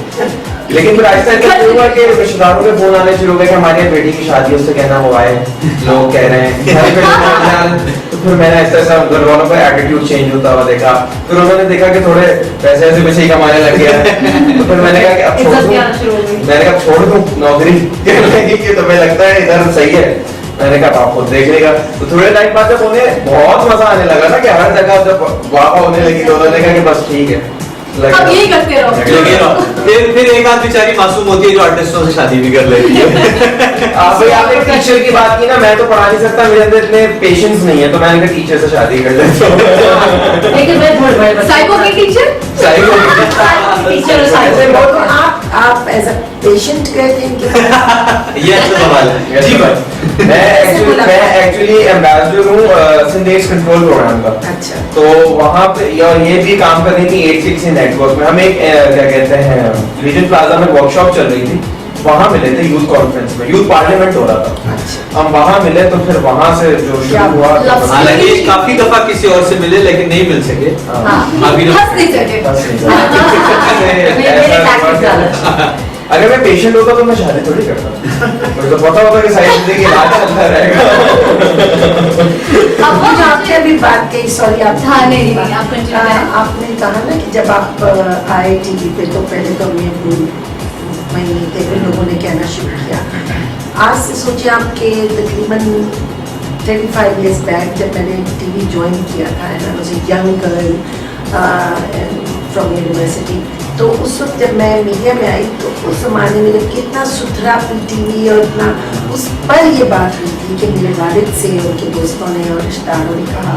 लेकिन फिर आहिस्ता आहिस्ता हुआ कि रिश्तेदारों के फोन आने शुरू हो गए कि हमारी बेटी की शादी, उससे कहना वो आए, लोग कह रहे हैं, तो फिर मैंने आहिस्ता आहिस्ता घर वालों का एटीट्यूड चेंज होता हुआ देखा, फिर उन्होंने देखा कि थोड़े पैसे ऐसे पीछे ही कमाने लग गया, तो फिर मैंने कहा कि अब छोड़ दूं, मैंने कहा छोड़ दूं नौकरी, कि तुम्हें लगता है इधर सही है, मैंने कहा आप खुद देख लेगा। तो थोड़े टाइम बाद जब उन्हें बहुत मजा आने लगा ना कि हर जगह जब वाह होने लगी तो उन्होंने कहा कि बस ठीक है अब यही करते रहो। फिर एक आध बेचारी मासूम होती है जो आर्टिस्टों से शादी भी कर लेती है। आपने टीचर की बात की ना, मैं तो पढ़ा नहीं सकता, मेरे अंदर इतने पेशेंस नहीं है, तो मैंने कहा टीचर से शादी कर लेता हूँ। लेकिन मैं साइको की टीचर, आप एज अ पेशेंट कहते हैं ये अच्छा सवाल है जी भाई। मैं एक्चुअली एम्बेसडर हूँ सिंधेश कंट्रोल प्रोग्राम का। अच्छा। तो वहाँ पे ये भी काम कर रही थी 860 नेटवर्क में, हम एक क्या कहते हैं रीजन प्लाजा में वर्कशॉप चल रही थी, वहाँ मिले थे यूथ कॉन्फ्रेंस में, यूथ पार्लियामेंट हो रहा था। हम वहाँ मिले तो फिर वहाँ से जो शुरू हुआ, हालांकि काफी दफा किसी और से मिले लेकिन नहीं मिल सके, अभी अगर मैं पेशेंट होता तो मैं शादी थोड़ी करता, मुझे तो पता होता कि सारी जिंदगी इलाज चलता रहेगा। अब वो आपने अभी बात कही, सॉरी आप आपने कहा ना कि जब आप आए टीवी पे तो पहले तो हमने महीने थे, फिर लोगों ने कहना शुरू किया। आज से सोचिए आपके तकरीबन 35 years बैक जब मैंने टीवी ज्वाइन किया था, I was a young girl from university, तो उस वक्त जब मैं मीडिया में आई तो उस ज़माने में जब कितना सुथरा टीवी और इतना, उस पर ये बात हुई थी कि मेरे वालिद से उनके दोस्तों ने और रिश्तेदारों ने कहा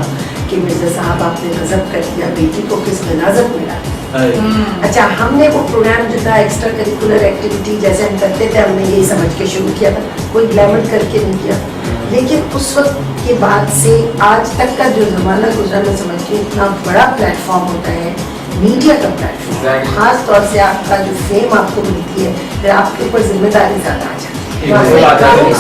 कि मिर्ज़ा साहब आपने गज़ब कर दिया, बेटी को किस गज़ब मिला। अच्छा, हमने वो प्रोग्राम जो था एक्स्ट्रा करिकुलर एक्टिविटी जैसे हम करते थे, हमने यही समझ के शुरू किया था, कोई ग्लैमर करके नहीं किया, लेकिन उस वक्त के बाद से आज तक का जो ज़माना गुजरा, मैं समझती हूँ इतना बड़ा प्लेटफॉर्म होता है मीडिया का प्लेटफॉर्म, खास तौर से आपका जो फेम आपको मिलती है, फिर आपके ऊपर जिम्मेदारी ज़्यादा आ जाती है,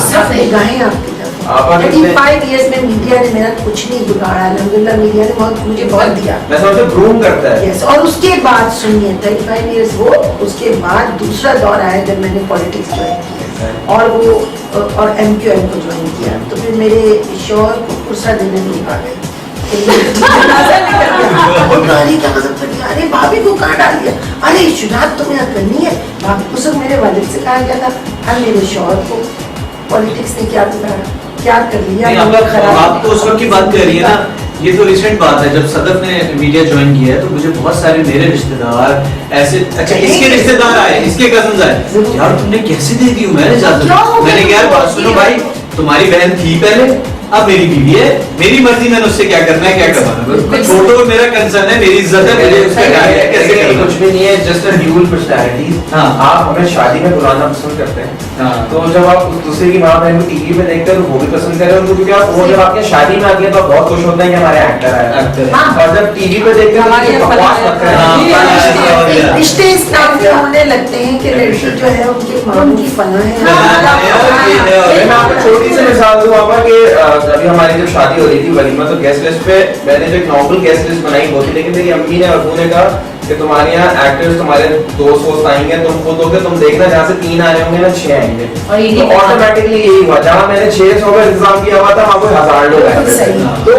सब निगाहें आपकी तरफ। 35 years में मीडिया ने मेरा कुछ नहीं बिगाड़ा, अल्हम्दुलिल्लाह मीडिया ने मुझे बहुत दिया, मैं समझता हूँ ग्रूम करता है। यस, और उसके बाद सुनिए 35 years वो, उसके बाद दूसरा दौर आया जब मैंने पॉलिटिक्स ज्वाइन किया और वो और MQM को ज्वाइन किया, तो फिर मेरे शौहर को पुरसा देने लोग आ गए, अरे भाभी को कहाँ डाल दिया, अरे शुरुआत तो मेरा करनी है भाभी को, सब मेरे वालिद से कहा गया था, और मेरे शौहर को पॉलिटिक्स ने क्या बिगाड़ा, क्या कर लिया। आप तो उस वक्त की बात कर रही है ना, ये तो रिसेंट बात है, जब सदफ ने मीडिया ज्वाइन किया है तो मुझे बहुत सारे मेरे रिश्तेदार ऐसे, अच्छा इसके रिश्तेदार आए, इसके कजन आए, यार तुमने कैसे दे दी मैंने इजाजत, मैंने कहा बात सुनो भाई, तुम्हारी बहन थी पहले, अब मेरी बीवी है, मेरी मर्जी, मैंने उससे क्या करना है क्या करवाना है, फोटो में मेरा कंसर्न है, मेरी इज्जत है, मुझे उसका क्या है कैसे करना, कुछ भी नहीं है, जस्ट अ ड्यूल पर्सनालिटी। आप हमें शादी में बुलाना पसंद करते हैं, तो जब आप दूसरे की माँ बहन को टीवी पे देखते हैं तो वो भी पसंद करें उनको, क्योंकि आप वो जब आपके शादी में आती है तो आप बहुत खुश होते हैं कि हमारे एक्टर आए, और जब टीवी पे देखते हैं रिश्ते इस नाम से होने लगते हैं कि लड़की जो है उनकी माँ की फना है। मैं आपको छोटी सी मिसाल दूं आपको कि अभी हमारी जब शादी हो रही थी वलीमा, तो गेस्ट लिस्ट पे मैंने जो एक नॉर्मल गेस्ट लिस्ट बनाई होती, लेकिन मेरी अम्मी ने और अबू ने कहा कि तुम्हारे यहाँ एक्टर्स तुम्हारे दोस्त आएंगे, तुम खुद होगे, तुम देखना जहाँ से 3 आ रहे होंगे ना 6 आएंगे, तो ऑटोमेटिकली यही हुआ। जहाँ मैंने 600 का इंतजाम किया हुआ था वहाँ कोई 1000 लोग आए। तो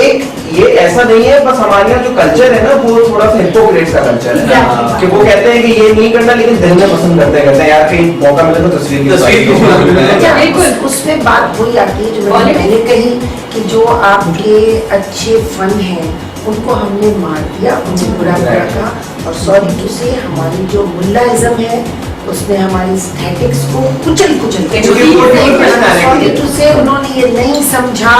एक ये ऐसा नहीं है, बस हमारे यहाँ जो कल्चर है ना वो थोड़ा सा हिपोक्रेट्स का कल्चर है कि वो कहते हैं कि ये नहीं करना, लेकिन दिल में पसंद कहते हैं यार कहीं मौका मिले तो तस्वीर बिल्कुल। उसमें बात वही आती है जो मैंने पहले कही कि जो आपके अच्छे फन हैं उनको हमने मार दिया, उनसे बुरा कहा, और सॉरी टू से हमारी जो मुल्लाइज्म है उसमें हमारी एस्थेटिक्स को कुचल सॉरी टू से उन्होंने ये नहीं समझा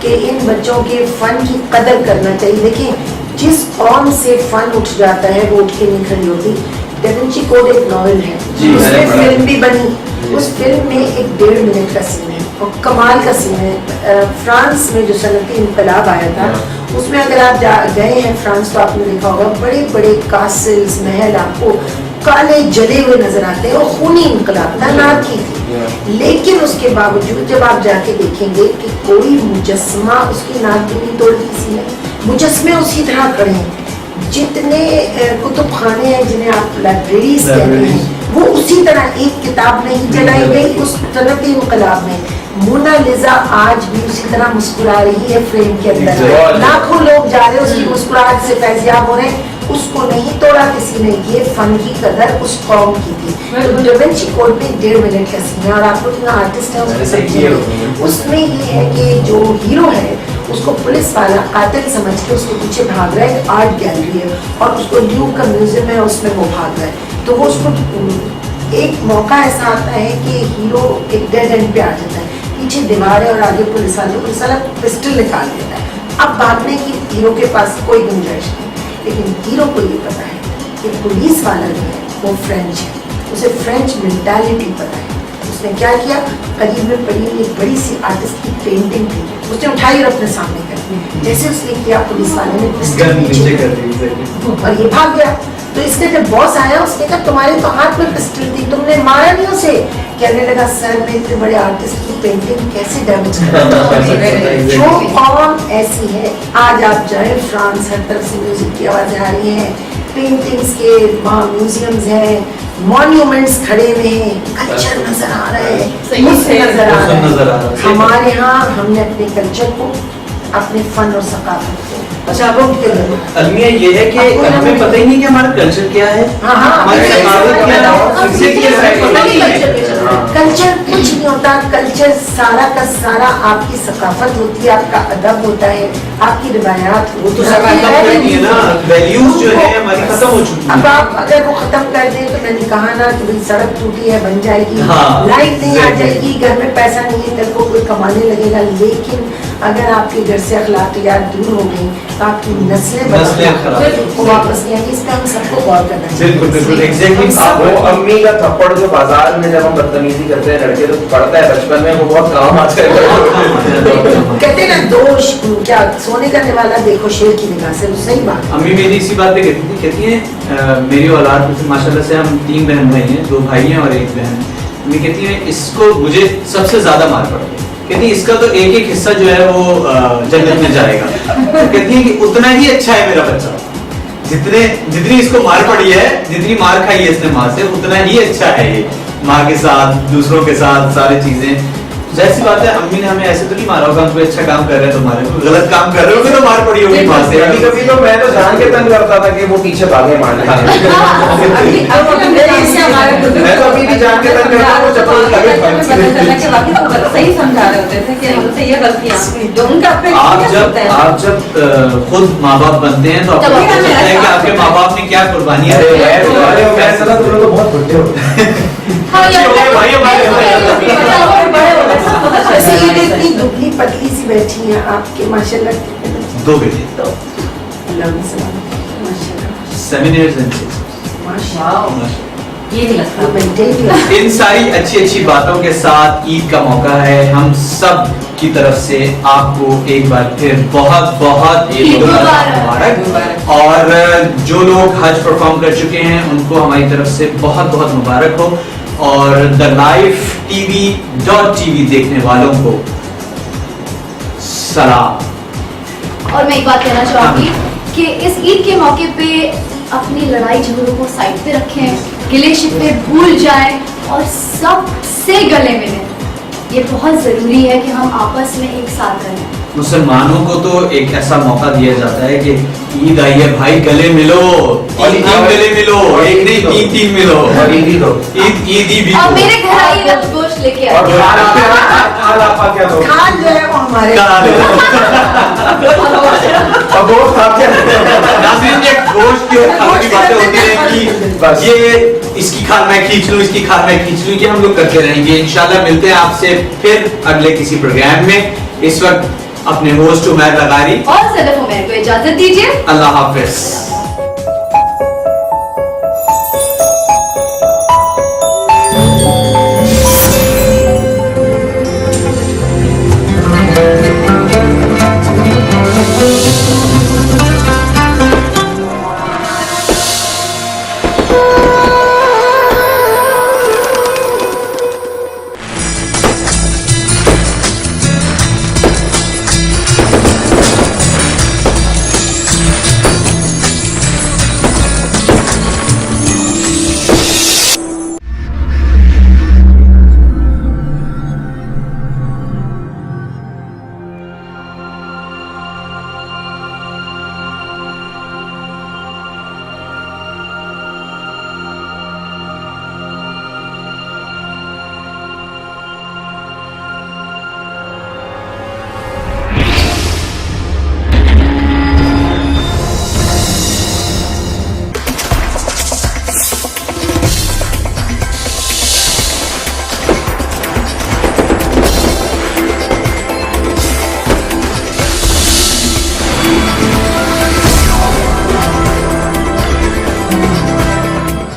कि इन बच्चों के फन की कदर करना चाहिए। देखिए जिस कौम से फन उठ जाता है वो उठ के नहीं खड़ी होती। दा विंची कोड एक नॉवेल है, उसमें फिल्म भी बनी, उस फिल्म में एक 1.5 मिनट का सीन है और कमाल का सीन है। फ्रांस में जो सनती इनकलाब आया था उसमें अगर आप गए हैं फ्रांस तो आपने देखा होगा बड़े बड़े कासिल्स महल आपको काले जले हुए नजर आते हैं और खूनी इनकलाब था, नाक की थी। लेकिन उसके बावजूद जब आप जाके देखेंगे कि कोई मुजस्मा उसकी नाक भी नहीं तोड़ी किसी ने, मुजस्मे उसी तरह खड़े हैं। जितने कुतुब खाने हैं जिन्हें आप लाइब्रेरीज कहते हैं वो उसी तरह, एक किताब नहीं जलाई गई उस सनती इनकलाब में। मोनालिसा आज भी उसी तरह मुस्कुरा रही है फ्रेम के अंदर, लाखों लोग जा रहे हैं उसकी मुस्कुराहट से फैजियाब हो रहे हैं, उसको नहीं तोड़ा किसी ने। ये फन की कदर उस कौम की थी। तो दा विंची कोड में 1.5 मिनट का सीन है और आप लोग आर्टिस्ट हैं उसको समझिए। उसमें ये है कि जो हीरो है उसको पुलिस वाला कातिल समझ के उसके पीछे भाग रहा है, एक आर्ट गैलरी है और उसको ल्यू का म्यूजियम है उसमें वो भाग रहा है। तो वो उसको एक मौका ऐसा आता है कि हीरो एक डेड एंड पे आ जाता है, पीछे दीवार है और आगे पुलिस वाला पिस्टल निकाल देता है। अब भागने की हीरो के पास कोई गुंजाइश नहीं, लेकिन हीरो को ये पता है कि पुलिस वाला जो है वो फ्रेंच है, उसे फ्रेंच मेंटालिटी पता है। उसने क्या किया, करीब में पड़ी हुई एक बड़ी सी आर्टिस्ट की पेंटिंग थी, उसने उठाई और अपने सामने कर दी। जैसे उसने किया पुलिस वाले ने पिस्टल नीचे कर दी और ये भाग गया। तो इसके जब बॉस आया उसने कहा तुम्हारे तो हाथ में पिस्टल थी, तुमने मारा नहीं उसे। कहने लगा सर मैं इतने बड़े आर्टिस्ट की पेंटिंग कैसे डैमेज कर जो कौम ऐसी है। आज आप जाए फ्रांस, हर तरफ से म्यूजिक की आवाजें आ रही हैं, पेंटिंग्स के म्यूजियम्स हैं, मॉन्यूमेंट्स खड़े हुए हैं, कल्चर नजर आ रहा है, नजर आ रहा है। हमारे यहाँ हमने अपने कल्चर को, अपने फन और सकाफत को, अच्छा अब अलमिया ये है कि हमें पता ही नहीं कि हमारा कल्चर क्या है, हमारी सकाफत क्या है। कल्चर कुछ नहीं होता, कल्चर सारा का सारा आपकी सकाफत होती है, आपका अदब होता है, आपकी रिवायात होती है ना, वैल्यूज जो है हमारी खत्म हो चुकी है। अब आप अगर वो खत्म कर दें तो मैंने कहा ना कि भाई सड़क टूटी है बन जाएगी, लाइट नहीं आ जाएगी, घर में पैसा नहीं है कल को कोई कमाने लगेगा। लेकिन अगर आपके घर से अखलाकियात दूर हो गई तो आपकी नस्लें वापस नहीं आएंगी। इस पर हम सबको गौर करना चाहिए। बिल्कुल बिल्कुल एग्जैक्टली। वो अम्मी का थप्पड़ जो बाजार में जब हम बदतमीजी करते हैं लड़के तो पड़ता है बचपन में, वो बहुत काम आता है। कहते हैं ना दोष क्या सोने करने वाला देखो शेर की निगाह से, सही बात। अम्मी मेरी इसी बात पे कहती है मेरी औलाद में माशाल्लाह से हम 3 बहन भाई हैं, 2 भाई हैं और 1 बहन। अम्मी कहती है इसको मुझे सबसे ज्यादा मार पड़ती है, कहती है इसका तो एक एक हिस्सा जो है वो जन्नत में जाएगा। तो कहती है कि उतना ही अच्छा है मेरा बच्चा, जितनी इसको मार पड़ी है, जितनी मार खाई है इसने माँ से, उतना ही अच्छा है ये माँ के साथ, दूसरों के साथ, सारी चीजें। जैसी बात है अम्मी ने हमें ऐसे तो नहीं मारा होगा, हम कोई अच्छा काम कर रहे हैं तुम्हारे, गलत काम कर रहे हो तो मार पड़ी होगी माँ से। कभी कभी तो मैं तो जान के तंग करता था कि वो पीछे भागे मारने। मैं तो अभी भी जान के तंग करता हूँ, चप्पल सही समझा रहे होते थे कि हमसे ये गलतियां। आप जब खुद माँ बाप बनते हैं तो आपको पता चलता है कि आपके माँ बाप ने क्या कुर्बानियां दी। बहुत बुढ़े होते इतनी दुबली पतली सी बैठी हैं आपके माशाल्लाह 2 बेटे, 7 years and 6 ये नहीं लगता। इन सारी अच्छी अच्छी बातों के साथ ईद का मौका है, हम सब की तरफ से आपको एक बार फिर बहुत बहुत ईद मुबारक। और जो लोग हज परफॉर्म कर चुके हैं उनको हमारी तरफ से बहुत बहुत मुबारक हो। और द लाइफ TV.tv देखने वालों को सलाम। और मैं एक बात कहना चाहूंगी कि इस ईद के मौके पे अपनी लड़ाई झगड़ों को साइड पे रखें, गिले शिकवे भूल जाएं और सबसे गले मिलें। ये बहुत ज़रूरी है कि हम आपस में एक साथ रहें। मुसलमानों को तो एक ऐसा मौका दिया जाता है कि ईद आई है भाई, गले मिलो, तीन गले मिलो, एक नहीं तीन मिलो, ईद ही दो, ईद भी और मेरे घर आइए तो गोश्त लेके और आपका क्या दो खान जो है वो हमारे और गोश्त आप क्या नाज़रीन, ये गोश्त की और खाने की बातें होती हैं कि ये इसकी खाल मैं खींच लूं, इसकी खाल मैं खींच लूं, ये हम लोग करते रहेंगे। इंशाल्लाह मिलते हैं आपसे फिर अगले किसी प्रोग्राम में। इस वक्त अपने होस्ट उमैर लगारी और सदफ उमैर को इजाजत दीजिए। अल्लाह हाफिज।